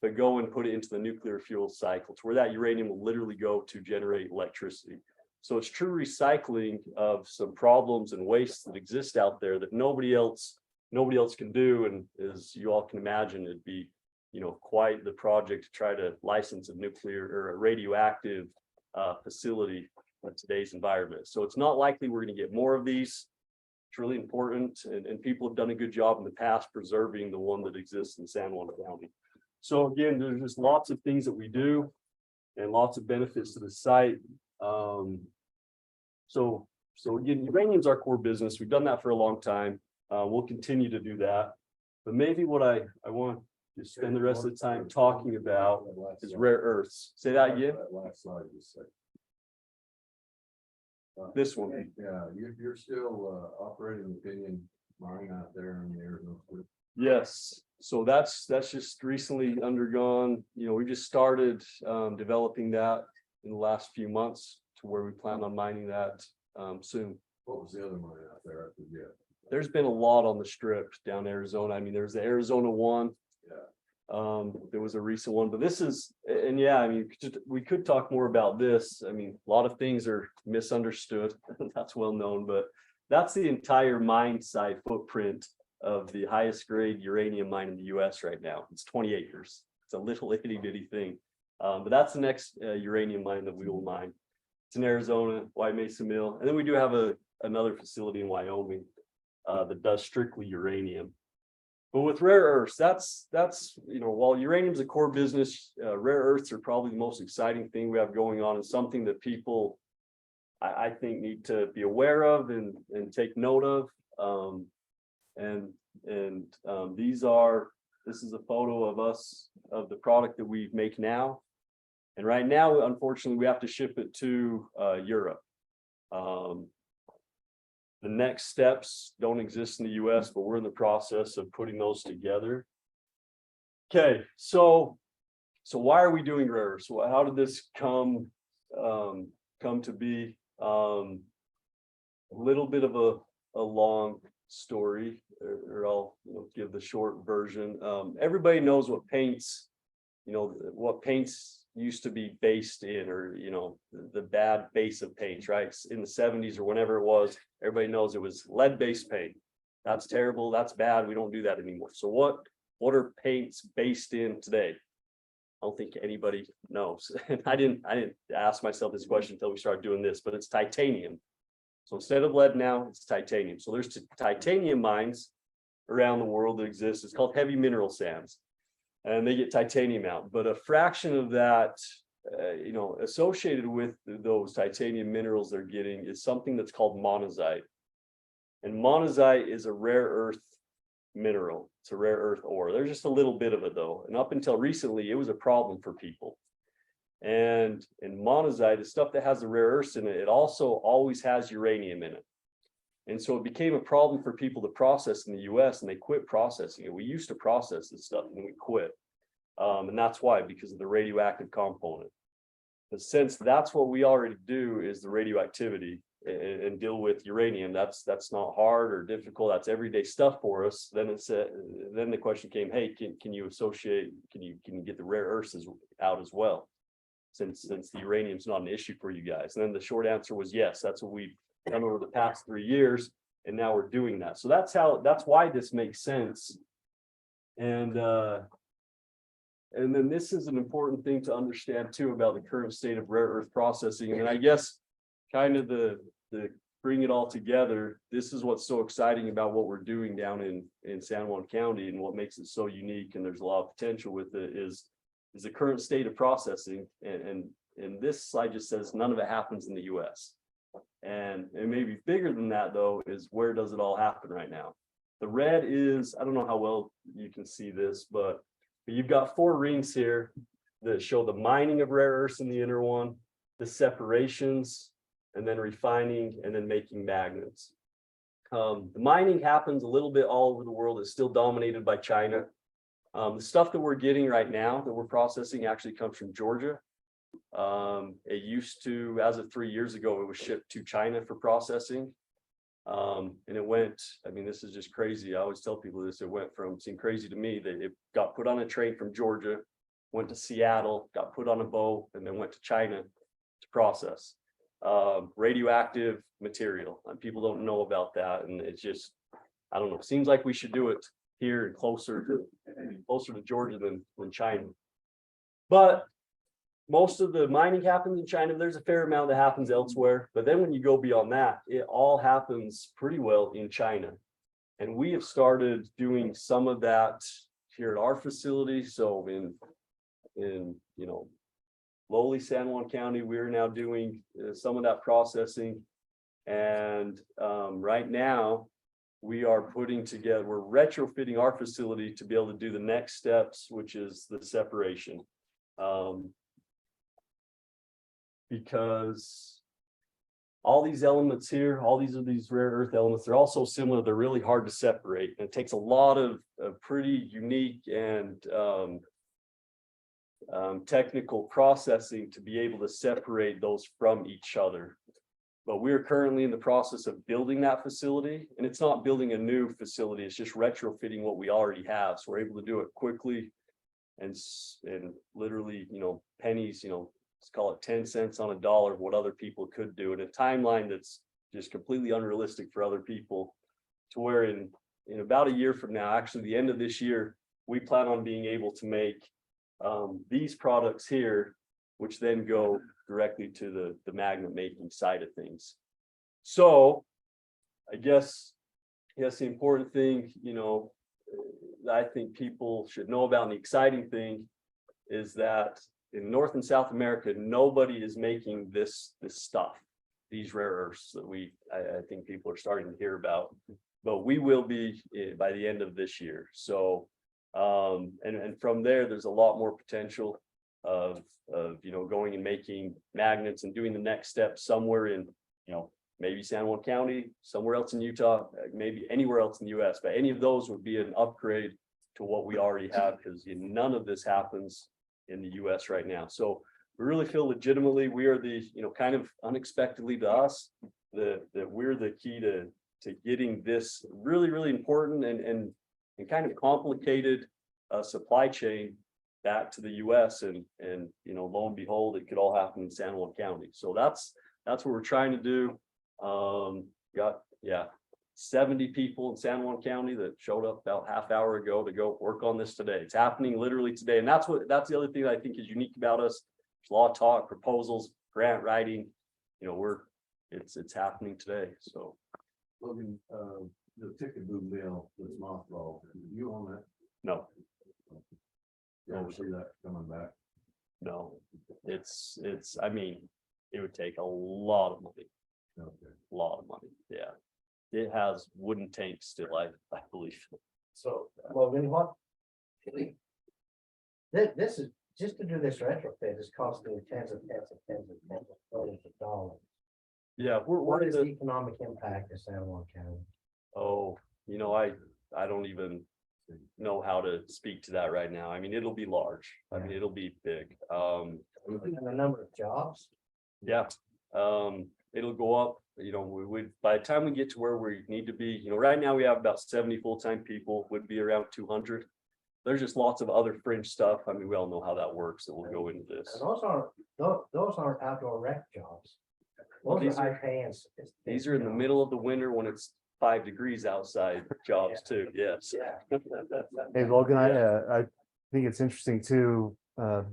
but go and put it into the nuclear fuel cycle to where that uranium will literally go to generate electricity. So it's true recycling of some problems and wastes that exist out there that nobody else can do. And as you all can imagine, it'd be, quite the project to try to license a nuclear or a radioactive facility in today's environment. So it's not likely we're going to get more of these. It's really important, and people have done a good job in the past preserving the one that exists in San Juan County. So again, there's just lots of things that we do and lots of benefits to the site. So again, uranium's our core business. We've done that for a long time. We'll continue to do that. But maybe what I want to spend the rest of the time talking about is rare earths. Say that again. Last slide you said. This one. Yeah, you're still operating the Pinion mine out there in the Arizona. Yes. So that's just recently undergone, we just started developing that in the last few months to where we plan on mining that soon. What was the other mine out there? I forget. There's been a lot on the strip down Arizona. I mean, there's the Arizona one. Yeah. There was a recent one, but this is, and yeah, I mean, we could talk more about this. I mean, a lot of things are misunderstood. That's well known, but that's the entire mine site footprint of the highest grade uranium mine in the US right now. It's 20 acres. It's a little itty bitty thing. But that's the next uranium mine that we will mine. It's in Arizona, White Mesa Mill. And then we do have another facility in Wyoming that does strictly uranium. But with rare earths, that's while uranium's a core business, rare earths are probably the most exciting thing we have going on, and something that people I think need to be aware of and take note of. This is a photo of us, of the product that we make now. And right now, unfortunately, we have to ship it to Europe. The next steps don't exist in the US, but we're in the process of putting those together. Okay, so why are we doing rare earths? So how did this come to be? A little bit of a long story, or I'll give the short version. Everybody knows what paints used to be based in, or the bad base of paints, right? In the 70s or whenever it was, everybody knows it was lead-based paint. That's terrible, that's bad, we don't do that anymore. So what are paints based in today? I don't think anybody knows. And I didn't ask myself this question until we started doing this, but it's titanium. So instead of lead now, it's titanium. So there's titanium mines around the world that exist. It's called heavy mineral sands, and they get titanium out. But a fraction of that, associated with those titanium minerals they're getting is something that's called monazite. And monazite is a rare earth mineral. It's a rare earth ore. There's just a little bit of it though. And up until recently, it was a problem for people. And monazite, the stuff that has the rare earths in it, it also always has uranium in it. And so it became a problem for people to process in the US, and they quit processing it. We used to process this stuff and we quit. And that's why, because of the radioactive component. But since that's what we already do is the radioactivity and deal with uranium, that's not hard or difficult. That's everyday stuff for us. Then then the question came, hey, can you get the rare earths out as well? since the uranium's not an issue for you guys? And then the short answer was yes, that's what we've done over the past 3 years. And now we're doing that. So that's why this makes sense. And then this is an important thing to understand too about the current state of rare earth processing. And I guess kind of the bring it all together. This is what's so exciting about what we're doing down in San Juan County, and what makes it so unique. And there's a lot of potential with it is the current state of processing. And this slide just says none of it happens in the US. And maybe bigger than that though, is where does it all happen right now? The red is, I don't know how well you can see this, but you've got 4 rings here that show the mining of rare earths in the inner one, the separations, and then refining, and then making magnets. The mining happens a little bit all over the world. It's still dominated by China. The stuff that we're getting right now that we're processing actually comes from Georgia. It used to, as of 3 years ago, it was shipped to China for processing. And it went, I mean, this is just crazy. I always tell people this, it went from, seemed crazy to me that it got put on a train from Georgia, went to Seattle, got put on a boat, and then went to China to process. Radioactive material, and people don't know about that. And it's just, I don't know, seems like we should do it here and closer to Georgia than China. But most of the mining happens in China. There's a fair amount that happens elsewhere. But then when you go beyond that, it all happens pretty well in China. And we have started doing some of that here at our facility. So in you know, lowly San Juan County, we're now doing some of that processing. And right now we are putting together, we're retrofitting our facility to be able to do the next steps, which is the separation. Because all these elements here, all these rare earth elements, they're all so similar, they're really hard to separate. And it takes a lot of pretty unique and technical processing to be able to separate those from each other. But we're currently in the process of building that facility, and it's not building a new facility, it's just retrofitting what we already have. So we're able to do it quickly and literally, you know, pennies, you know, let's call it 10 cents on a dollar of what other people could do in a timeline that's just completely unrealistic for other people, to where in about a year from now, actually the end of this year, we plan on being able to make these products here, which then go directly to the magnet making side of things. So I guess the important thing, you know, I think people should know about, and the exciting thing is that in North and South America, nobody is making this stuff, these rare earths that I think people are starting to hear about, but we will be by the end of this year. So and from there's a lot more potential of you know, going and making magnets and doing the next step somewhere in, you know, maybe San Juan County, somewhere else in Utah, maybe anywhere else in the US, but any of those would be an upgrade to what we already have, because none of this happens in the US right now. So we really feel legitimately we are the, you know, kind of unexpectedly to us, that we're the key to getting this really, really important and kind of complicated supply chain back to the US, and you know, lo and behold, it could all happen in San Juan County. So that's what we're trying to do. Got 70 people in San Juan County that showed up about half hour ago to go work on this today. It's happening literally today. And that's the other thing that I think is unique about us. There's law talk, proposals, grant writing, you know, it's happening today. So Logan, the Tickaboo mill that's mothballed, you own that? no, You ever see that coming back? no, it's, I mean, it would take a lot of money, Okay. a lot of money. Yeah. It has wooden tanks still, I believe. So Logan, what? This is, just to do this retrofit is costing tens of millions of dollars. yeah, What we're is the economic impact of San Juan County? oh, you know, I don't even know how to speak to that right now. I mean, it'll be large. I mean, it'll be big. And the number of jobs? Yeah, it'll go up, you know, we would, by the time we get to where we need to be, you know, right now we have about 70 full-time people, would be around 200. there's just lots of other fringe stuff. I mean, we all know how that works, that will go into this. And those aren't outdoor rec jobs. Those These are are- high paying. These are in the middle of the winter when it's 5 degrees outside jobs too, yes. Yeah. Hey, Logan, I think it's interesting too,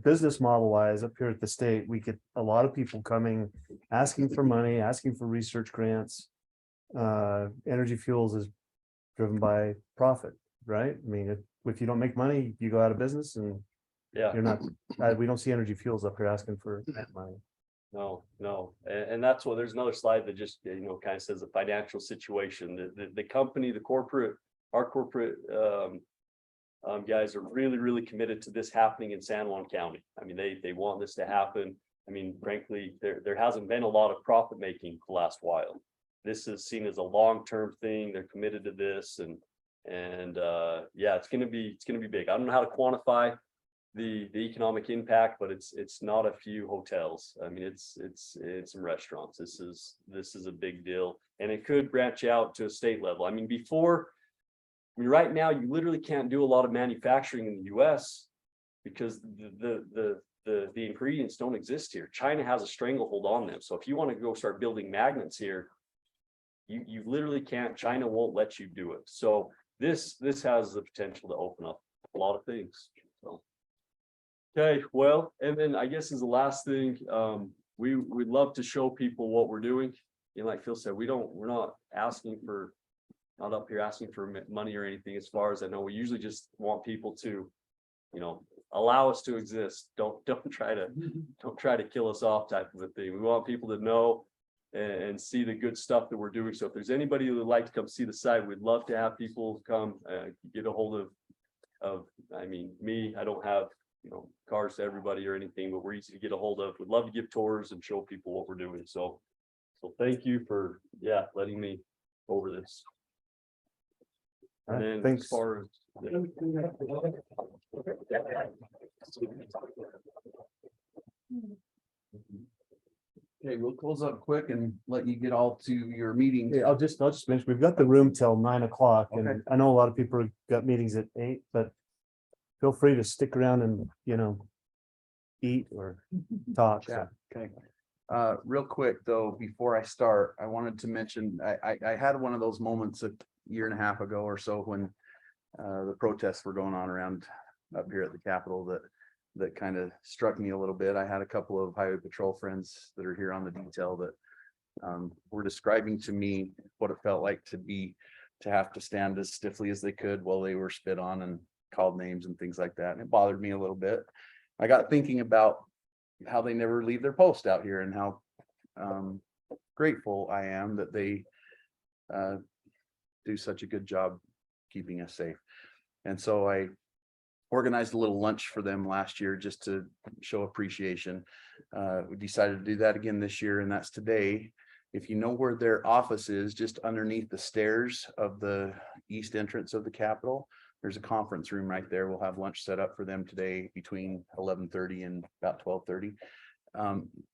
business model wise, up here at the state, we get a lot of people coming, asking for money, asking for research grants. Energy Fuels is driven by profit, right? I mean, if you don't make money, you go out of business and Yeah. you're not, we don't see Energy Fuels up here asking for that money. No, and that's what, there's another slide that just, kind of says the financial situation, the company, our corporate guys are really, really committed to this happening in San Juan County. I mean, they want this to happen. I mean, frankly, there hasn't been a lot of profit making the last while. This is seen as a long-term thing. They're committed to this and yeah, it's gonna be big. I don't know how to quantify the economic impact, but it's not a few hotels. I mean, it's some restaurants. This is a big deal, and it could branch out to a state level. I mean, right now you literally can't do a lot of manufacturing in the US because the ingredients don't exist here. China has a stranglehold on them. So if you want to go start building magnets here, you literally can't. China won't let you do it. So this has the potential to open up a lot of things. So. Okay, well, and then I guess as the last thing, we'd love to show people what we're doing. Like Phil said, we're not up here asking for money or anything. As far as I know, we usually just want people to, allow us to exist. Don't try to kill us off type of a thing. We want people to know and see the good stuff that we're doing. So if there's anybody who would like to come see the site, we'd love to have people come get a hold of, I mean, me, I don't have, cars to everybody or anything, but we're easy to get a hold of. We'd love to give tours and show people what we're doing. So thank you for, letting me over this. And then Thanks. as far as Okay, we'll close up quick and let you get all to your meeting. Yeah, I'll just mention, we've got the room till 9 o'clock Okay. and I know a lot of people have got meetings at 8, but feel free to stick around and, eat or talk. Yeah, okay. Real quick though, before I start, I wanted to mention, I had one of those moments a year and a half ago or so when the protests were going on around up here at the Capitol that kind of struck me a little bit. I had a couple of highway patrol friends that are here on the detail that were describing to me what it felt like to have to stand as stiffly as they could while they were spit on and called names and things like that. And it bothered me a little bit. I got thinking about how they never leave their post out here and how grateful I am that they do such a good job keeping us safe. And so I organized a little lunch for them last year just to show appreciation. We decided to do that again this year, and that's today. If you know where their office is, just underneath the stairs of the east entrance of the Capitol, there's a conference room right there. We'll have lunch set up for them today between 11:30 and about 12:30.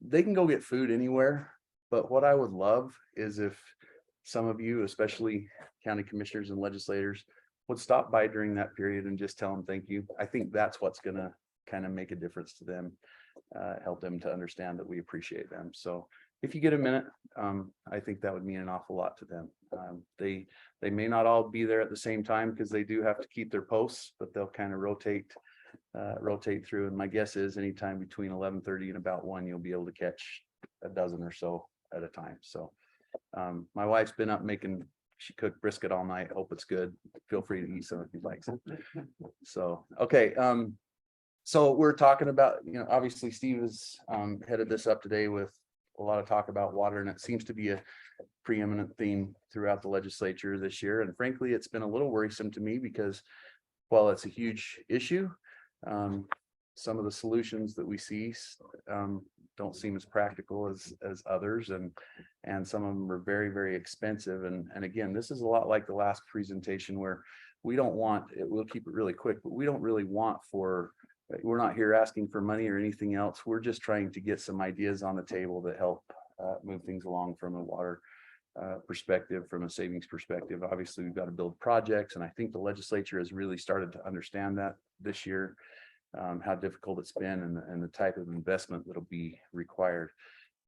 They can go get food anywhere, but what I would love is if some of you, especially county commissioners and legislators, would stop by during that period and just tell them thank you. I think that's what's going to kind of make a difference to them, help them to understand that we appreciate them. So if you get a minute, I think that would mean an awful lot to them. They may not all be there at the same time because they do have to keep their posts, but they'll kind of rotate through. And my guess is anytime between 11:30 and about 1, you'll be able to catch a dozen or so at a time. So my wife's been up she cooked brisket all night. Hope it's good. Feel free to eat some if you'd like some. So, okay. So we're talking about, obviously Steve has headed this up today with a lot of talk about water, and it seems to be a preeminent theme throughout the legislature this year. And frankly, it's been a little worrisome to me because while it's a huge issue, some of the solutions that we see don't seem as practical as others, and some of them are very, very expensive. And again, this is a lot like the last presentation where we don't want it, we'll keep it really quick, but we don't really want we're not here asking for money or anything else. We're just trying to get some ideas on the table that help move things along from a water perspective, from a savings perspective. Obviously, we've got to build projects, and I think the legislature has really started to understand that this year, how difficult it's been and the type of investment that'll be required.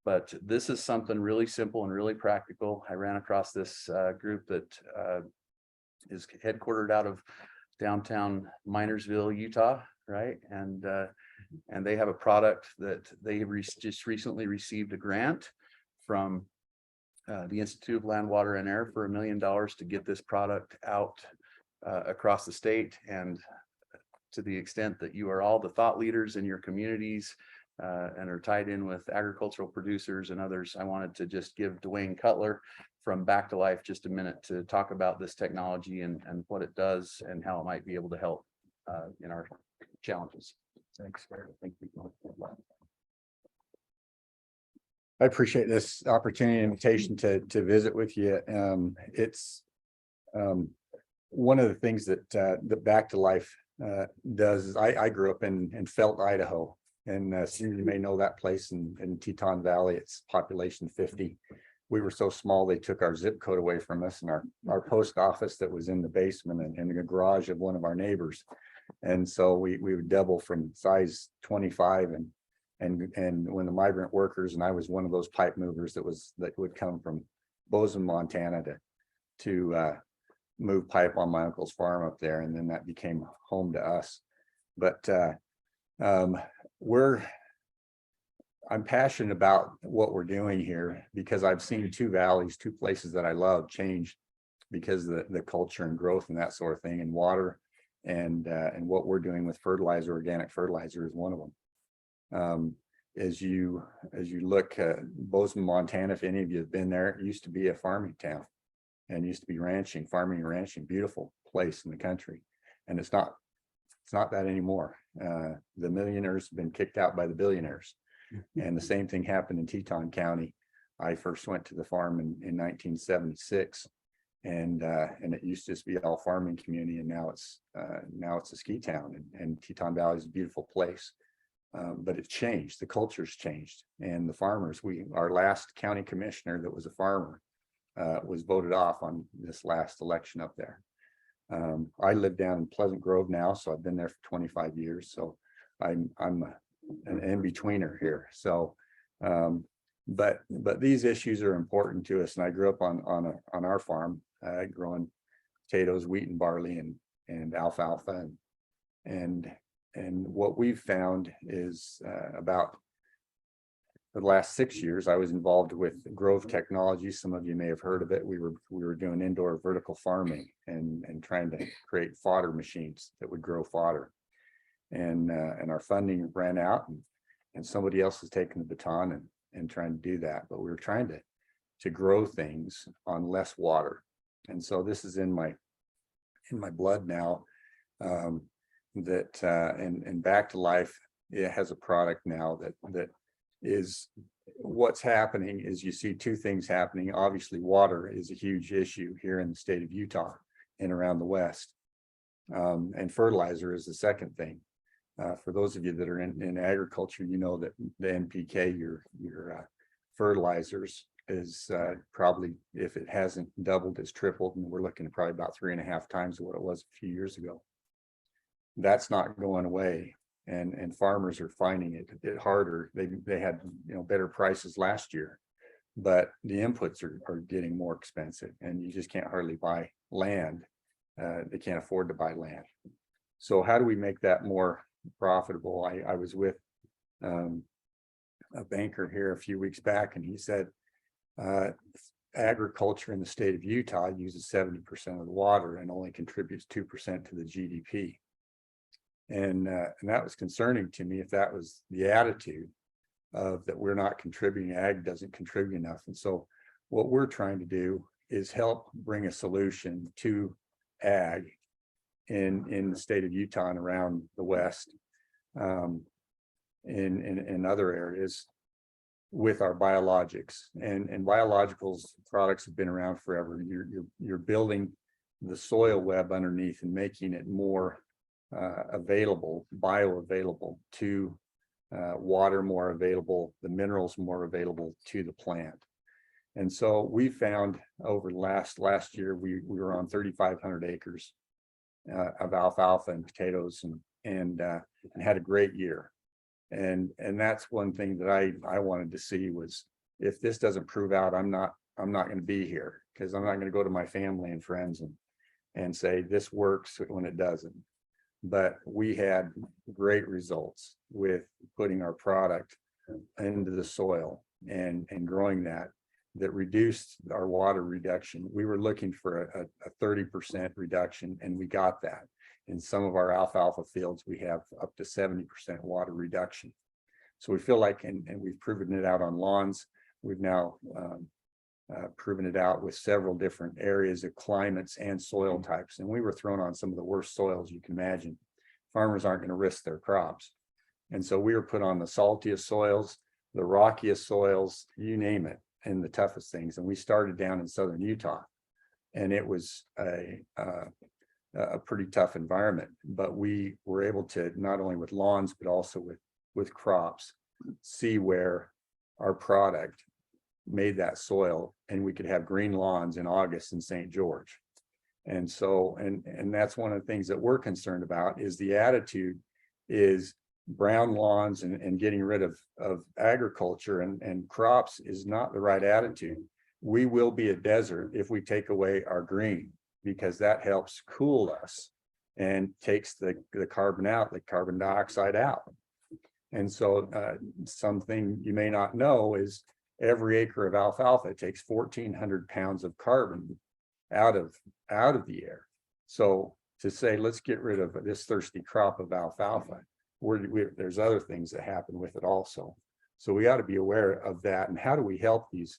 But this is something really simple and really practical. I ran across this group that is headquartered out of downtown Minersville, Utah, right? And they have a product that they just recently received a grant from the Institute of Land, Water and Air for $1 million to get this product out across the state. And to the extent that you are all the thought leaders in your communities and are tied in with agricultural producers and others, I wanted to just give Dwayne Cutler from Back to Life just a minute to talk about this technology and what it does and how it might be able to help in our challenges. Thanks. Thank you. I appreciate this opportunity and invitation to visit with you. It's one of the things that the Back to Life does is I grew up in Felt, Idaho, and some of you may know that place in Teton Valley. It's population 50. We were so small they took our zip code away from us, and our post office that was in the basement and in the garage of one of our neighbors. And so we would double from size 25 and when the migrant workers, and I was one of those pipe movers that would come from Bozeman, Montana to move pipe on my uncle's farm up there, and then that became home to us. But I'm passionate about what we're doing here because I've seen two valleys, two places that I love change because of the culture and growth and that sort of thing, and water and what we're doing with fertilizer, organic fertilizer is one of them. As you look at Bozeman, Montana, if any of you have been there, it used to be a farming town and used to be farming and ranching, beautiful place in the country. And it's not that anymore. The millionaires have been kicked out by the billionaires. And the same thing happened in Teton County. I first went to the farm in 1976. And it used to just be all farming community, and now it's a ski town, and Teton Valley is a beautiful place. But it's changed, the culture's changed, and the farmers, our last county commissioner that was a farmer was voted off on this last election up there. I live down in Pleasant Grove now, so I've been there for 25 years. So I'm an in-betweener here. So but these issues are important to us, and I grew up on our farm growing potatoes, wheat and barley and alfalfa, and what we've found is about the last 6 years I was involved with Grove Technology. Some of you may have heard of it. We were doing indoor vertical farming and trying to create fodder machines that would grow fodder, and our funding ran out, and somebody else has taken the baton and trying to do that. But we were trying to grow things on less water, and so this is in my blood now. That and Back to Life, it has a product now that is what's happening is you see two things happening. Obviously, water is a huge issue here in the state of Utah and around the West, and fertilizer is the second thing. For those of you that are in agriculture, you know that the NPK, your fertilizers is probably, if it hasn't doubled, it's tripled, and we're looking at probably about 3.5 times what it was a few years ago. That's not going away, and farmers are finding it harder. They had better prices last year, but the inputs are getting more expensive, and you just can't hardly buy land. They can't afford to buy land. So how do we make that more profitable? I was with a banker here a few weeks back, and he said agriculture in the state of Utah uses 70% of the water and only contributes 2% to the GDP. And that was concerning to me, if that was the attitude of that we're not contributing, ag doesn't contribute enough. And so what we're trying to do is help bring a solution to ag in the state of Utah and around the West, in other areas with our biologics, and biologicals products have been around forever. You're building the soil web underneath and making it more bioavailable to water, more available, the minerals more available to the plant. And so we found over last year, we were on 3,500 acres of alfalfa and potatoes and had a great year. And that's one thing that I wanted to see was, if this doesn't prove out, I'm not going to be here, because I'm not going to go to my family and friends and say this works when it doesn't. But we had great results with putting our product into the soil and growing that reduced our water reduction. We were looking for a 30% reduction, and we got that. In some of our alfalfa fields, we have up to 70% water reduction. So we feel like, and we've proven it out on lawns. We've now proven it out with several different areas of climates and soil types. And we were thrown on some of the worst soils you can imagine. Farmers aren't going to risk their crops. And so we were put on the saltiest soils, the rockiest soils, you name it, and the toughest things. And we started down in southern Utah, and it was a pretty tough environment. But we were able to, not only with lawns, but also with crops, see where our product made that soil, and we could have green lawns in August in St. George. And so, and that's one of the things that we're concerned about, is the attitude is brown lawns and getting rid of agriculture and crops is not the right attitude. We will be a desert if we take away our green, because that helps cool us and takes the carbon out, the carbon dioxide out. And so something you may not know is every acre of alfalfa takes 1,400 pounds of carbon out of the air. So to say, let's get rid of this thirsty crop of alfalfa, there's other things that happen with it also. So we ought to be aware of that. And how do we help these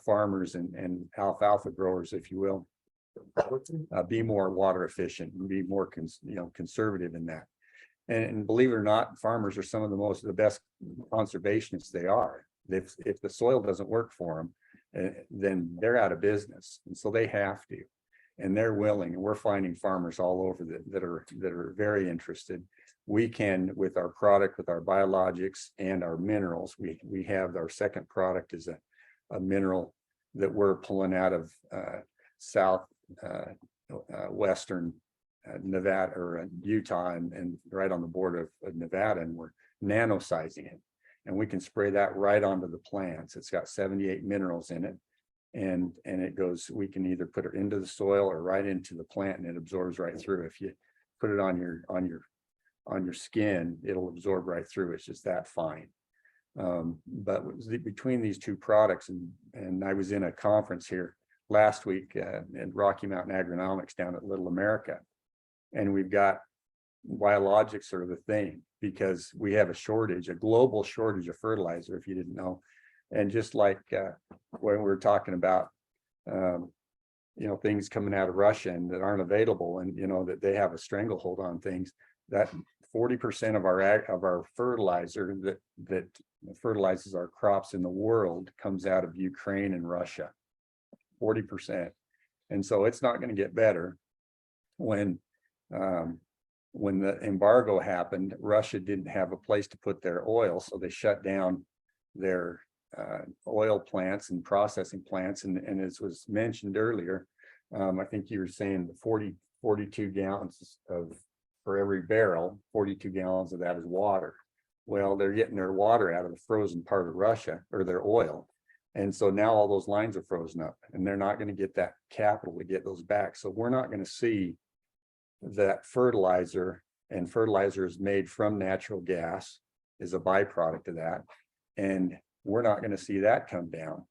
farmers and alfalfa growers, if you will, be more water efficient and be more conservative in that. And believe it or not, farmers are some of the best conservationists they are. If the soil doesn't work for them, then they're out of business. And so they have to, and they're willing. And we're finding farmers all over that are very interested. We can, with our product, with our biologics and our minerals, we have our second product is a mineral that we're pulling out of western Nevada or Utah and right on the border of Nevada, and we're nanosizing it, and we can spray that right onto the plants. It's got 78 minerals in it, and it goes, we can either put it into the soil or right into the plant, and it absorbs right through. If you put it on your skin, it'll absorb right through. It's just that fine. But between these two products, and I was in a conference here last week at Rocky Mountain Agronomics down at Little America. And we've got biologics are the thing, because we have a global shortage of fertilizer, if you didn't know. And just like when we were talking about, things coming out of Russia and that aren't available, and, that they have a stranglehold on things, that 40% of our fertilizer that fertilizes our crops in the world comes out of Ukraine and Russia, 40%. And so it's not going to get better. When the embargo happened, Russia didn't have a place to put their oil, so they shut down their oil plants and processing plants. And as was mentioned earlier, I think you were saying 42 gallons for every barrel, 42 gallons of that is water. Well, they're getting their water out of the frozen part of Russia, or their oil. And so now all those lines are frozen up, and they're not going to get that capital to get those back. So we're not going to see that fertilizer, and fertilizer is made from natural gas, is a byproduct of that. And we're not going to see that come down.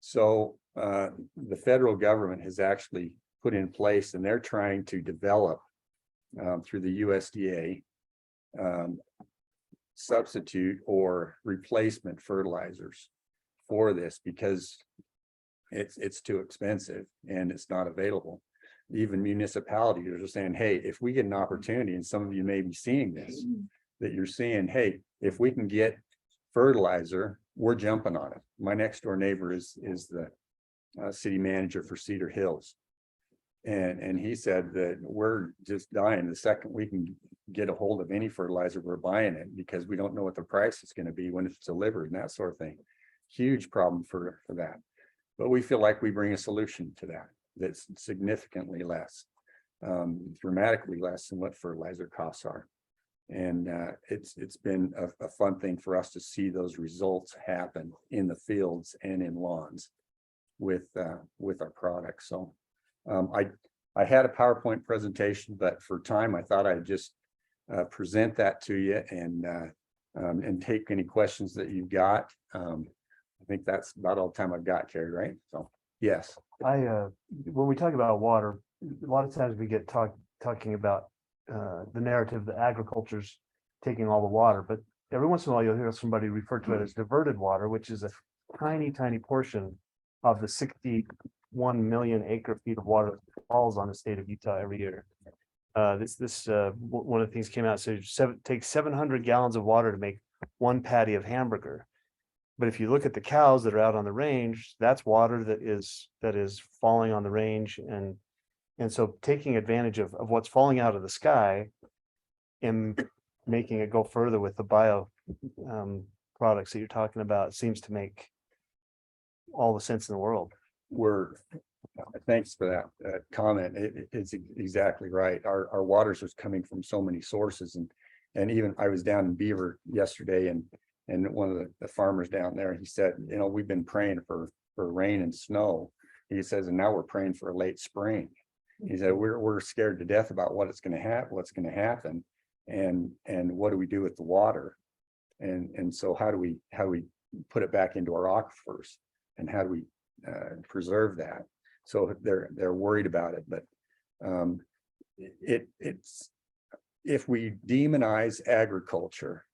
So the federal government has actually put in place, and they're trying to develop through the USDA substitute or replacement fertilizers for this, because it's too expensive and it's not available. Even municipalities are saying, hey, if we get an opportunity, and some of you may be seeing this, that you're seeing, hey, if we can get fertilizer, we're jumping on it. My next door neighbor is the city manager for Cedar Hills. And he said that we're just dying the second we can get a hold of any fertilizer, we're buying it, because we don't know what the price is going to be when it's delivered and that sort of thing. huge problem for that. But we feel like we bring a solution to that, that's significantly less, dramatically less than what fertilizer costs are. And it's been a fun thing for us to see those results happen in the fields and in lawns with our products. So I had a PowerPoint presentation, but for time, I thought I'd just present that to you and take any questions that you've got. I think that's about all the time I've got, Carrie, right? So, yes. When we talk about water, a lot of times we get talking about the narrative that agriculture's taking all the water, but every once in a while you'll hear somebody refer to it as diverted water, which is a tiny, tiny portion of the 61 million acre feet of water that falls on the state of Utah every year. One of the things came out, so takes 700 gallons of water to make one patty of hamburger. But if you look at the cows that are out on the range, that's water that is falling on the range, and so taking advantage of what's falling out of the sky and making it go further with the bio products that you're talking about seems to make all the sense in the world. Thanks for that comment. It's exactly right. Our waters is coming from so many sources, and even I was down in Beaver yesterday, and one of the farmers down there, he said, we've been praying for rain and snow. He says, and now we're praying for a late spring. He said, we're scared to death about what's going to happen, and what do we do with the water, and so how do we put it back into our aquifers, and how do we preserve that? So they're worried about it, but it's if we demonize agriculture,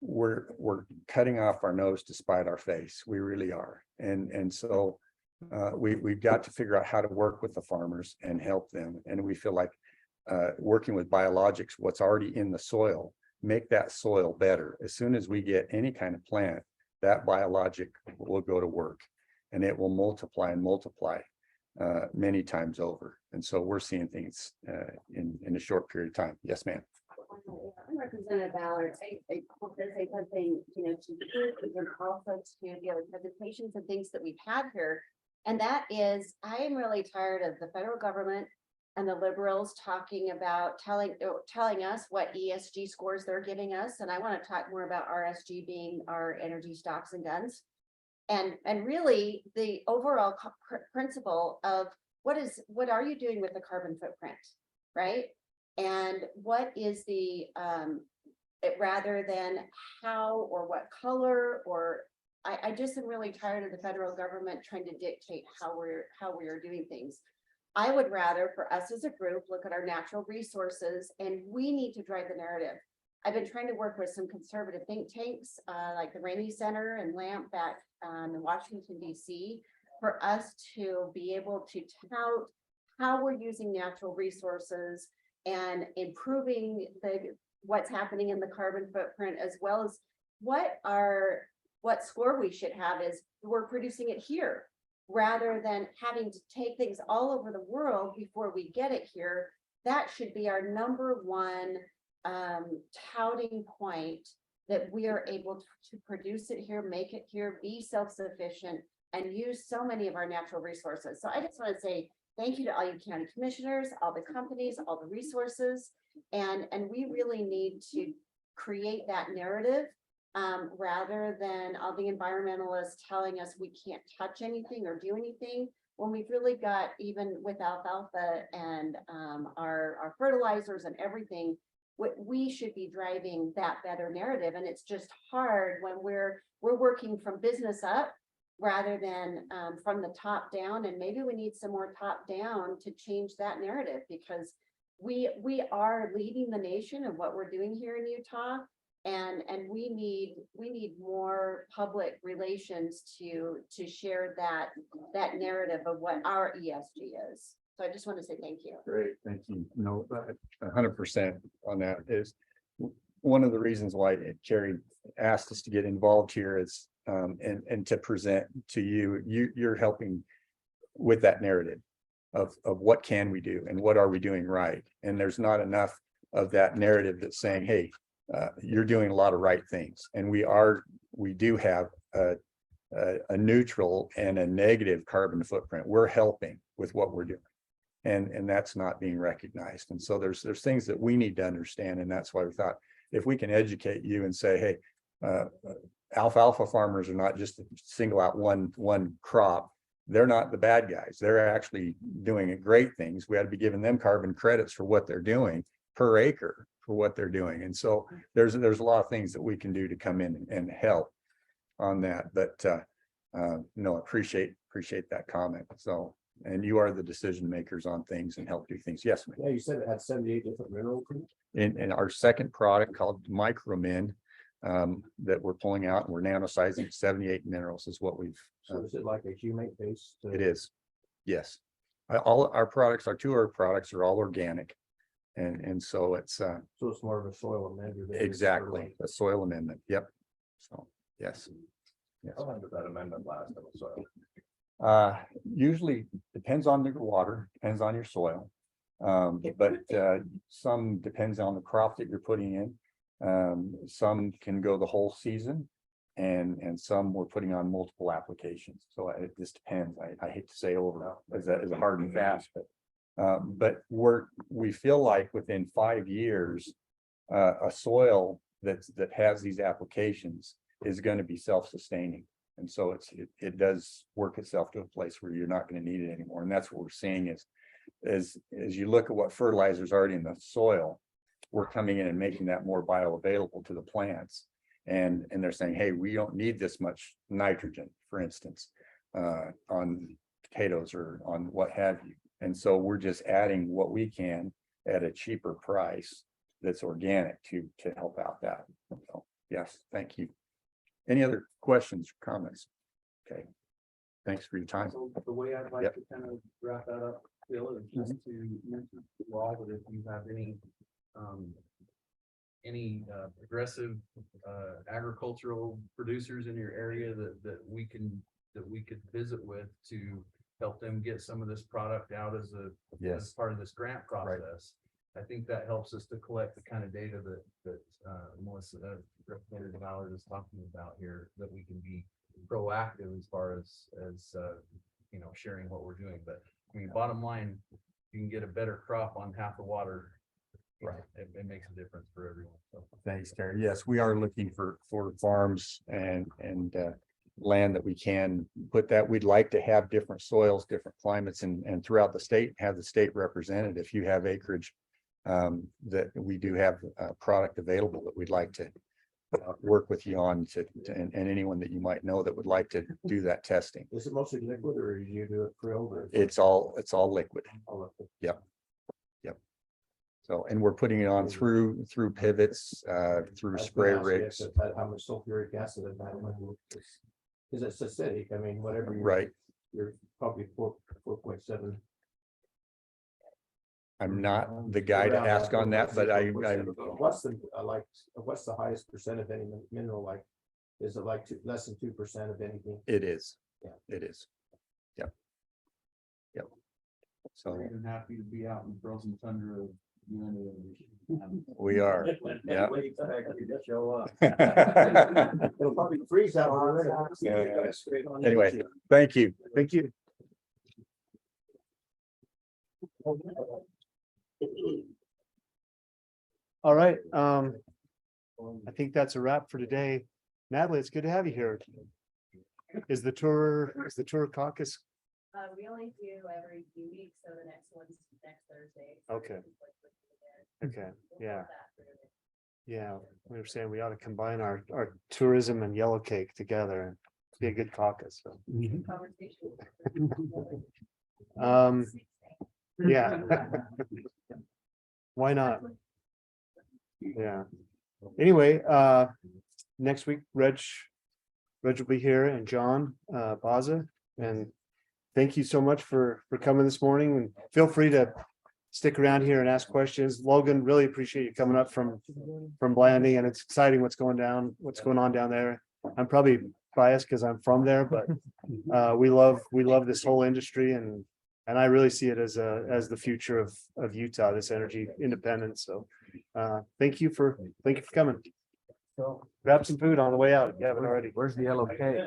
we're cutting off our nose to spite our face. We really are, and so we've got to figure out how to work with the farmers and help them. And we feel like working with biologics, what's already in the soil, make that soil better. As soon as we get any kind of plant, that biologic will go to work, and it will multiply and multiply many times over. And so we're seeing things in a short period of time. Yes, ma'am. I'm Representative Ballard. I hope to say something, to you and also to the other presentations and things that we've had here. And that is, I am really tired of the federal government and the liberals talking about telling us what ESG scores they're giving us. And I want to talk more about RSG being our energy stocks and guns. And really the overall principle of what are you doing with the carbon footprint, right? And what is the rather than how or what color, or I just am really tired of the federal government trying to dictate how we are doing things. I would rather, for us as a group, look at our natural resources, and we need to drive the narrative. I've been trying to work with some conservative think tanks like the Rainey Center and LAMP back in Washington, DC, for us to be able to tout how we're using natural resources and improving what's happening in the carbon footprint, as well as what score we should have is we're producing it here, rather than having to take things all over the world before we get it here. That should be our number one touting point, that we are able to produce it here, make it here, be self-sufficient, and use so many of our natural resources. So I just want to say thank you to all you county commissioners, all the companies, all the resources, and we really need to create that narrative rather than all the environmentalists telling us we can't touch anything or do anything, when we've really got, even with alfalfa and our fertilizers and everything, we should be driving that better narrative. And it's just hard when we're working from business up rather than from the top down. And maybe we need some more top down to change that narrative, because we are leading the nation of what we're doing here in Utah. And we need more public relations to share that narrative of what our ESG is. So I just want to say thank you. Great, thank you. 100% on that is one of the reasons why Carrie asked us to get involved here is and to present to you're helping with that narrative of what can we do and what are we doing right. And there's not enough of that narrative that's saying, hey, you're doing a lot of right things. And we do have a neutral and a negative carbon footprint. We're helping with what we're doing. And that's not being recognized. And so there's things that we need to understand. And that's why we thought, if we can educate you and say, hey, alfalfa farmers are not just to single out one crop. They're not the bad guys. They're actually doing great things. We ought to be giving them carbon credits for what they're doing per acre for what they're doing. And so there's a lot of things that we can do to come in and help on that. But no, appreciate that comment. So, and you are the decision makers on things and help do things. Yes, ma'am. Yeah, you said it had 78 different mineral groups. In our second product called Micromin, that we're pulling out, and we're nanosizing 78 minerals is what we've. So is it like a humate base? It is, yes. All our products, our two products are all organic. And so it's So it's more of a soil amendment. than it is exactly a soil amendment. Yep. So, yes. Yes. How long did that amendment last in the soil? Usually depends on the water, depends on your soil. But some depends on the crop that you're putting in. Some can go the whole season, and some we're putting on multiple applications. So it just depends. I hate to say over as a hard and fast, but we feel like within 5 years, a soil that has these applications is going to be self-sustaining. And so it does work itself to a place where you're not going to need it anymore. And that's what we're seeing is as you look at what fertilizer's already in the soil, we're coming in and making that more bioavailable to the plants. And they're saying, hey, we don't need this much nitrogen, for instance, on potatoes or on what have you. And so we're just adding what we can at a cheaper price that's organic to help out that. So, yes, thank you. Any other questions or comments? Okay. Thanks for your time. So the way I'd like Yep. to kind of wrap that up, Bill, is just to mention to you all that if you have any progressive agricultural producers in your area that we could visit with to help them get some of this product out as Yes. part of this grant process. I think that helps us to collect the kind of data that Melissa, Representative Ballard is talking about here, that we can be proactive as far as sharing what we're doing. But I mean, bottom line, you can get a better crop on half the water. Right. It makes a difference for everyone. So. Thanks, Terry. Yes, we are looking for farms and land that we can put that. We'd like to have different soils, different climates, and throughout the state, have the state represented. If you have acreage, that we do have a product available that we'd like to work with you on and anyone that you might know that would like to do that testing. Is it mostly liquid or do you do it grilled or? It's all liquid. all liquid? Yep. So, and we're putting it on through pivots, through spray rigs. How much sulfuric acid in that one? Because it's acidic. I mean, whatever. Right. You're probably 4.7. I'm not the guy to ask on that, but What's the highest percent of any mineral like? Is it like less than 2% of anything? it is. Yeah. It is. Yep. So You're happy to be out in frozen tundra. we are. Yeah. Show up. It'll probably freeze out. Anyway, thank you. Thank you. All right, I think that's a wrap for today. Natalie, it's good to have you here. Is the tour caucus? We only do every few weeks, so the next one's next Thursday. Okay. Okay, yeah. Yeah, we were saying we ought to combine our tourism and Yellowcake together and be a good caucus, so. Yeah. Why not? Yeah. Anyway, next week, Reg will be here and John Baza, and thank you so much for coming this morning, and feel free to stick around here and ask questions. Logan, really appreciate you coming up from Blanding, and it's exciting what's going on down there. I'm probably biased because I'm from there, but we love this whole industry, and I really see it as the future of Utah, this energy independence. So thank you for coming. Grab some food on the way out if you haven't already. Where's the yellow cake?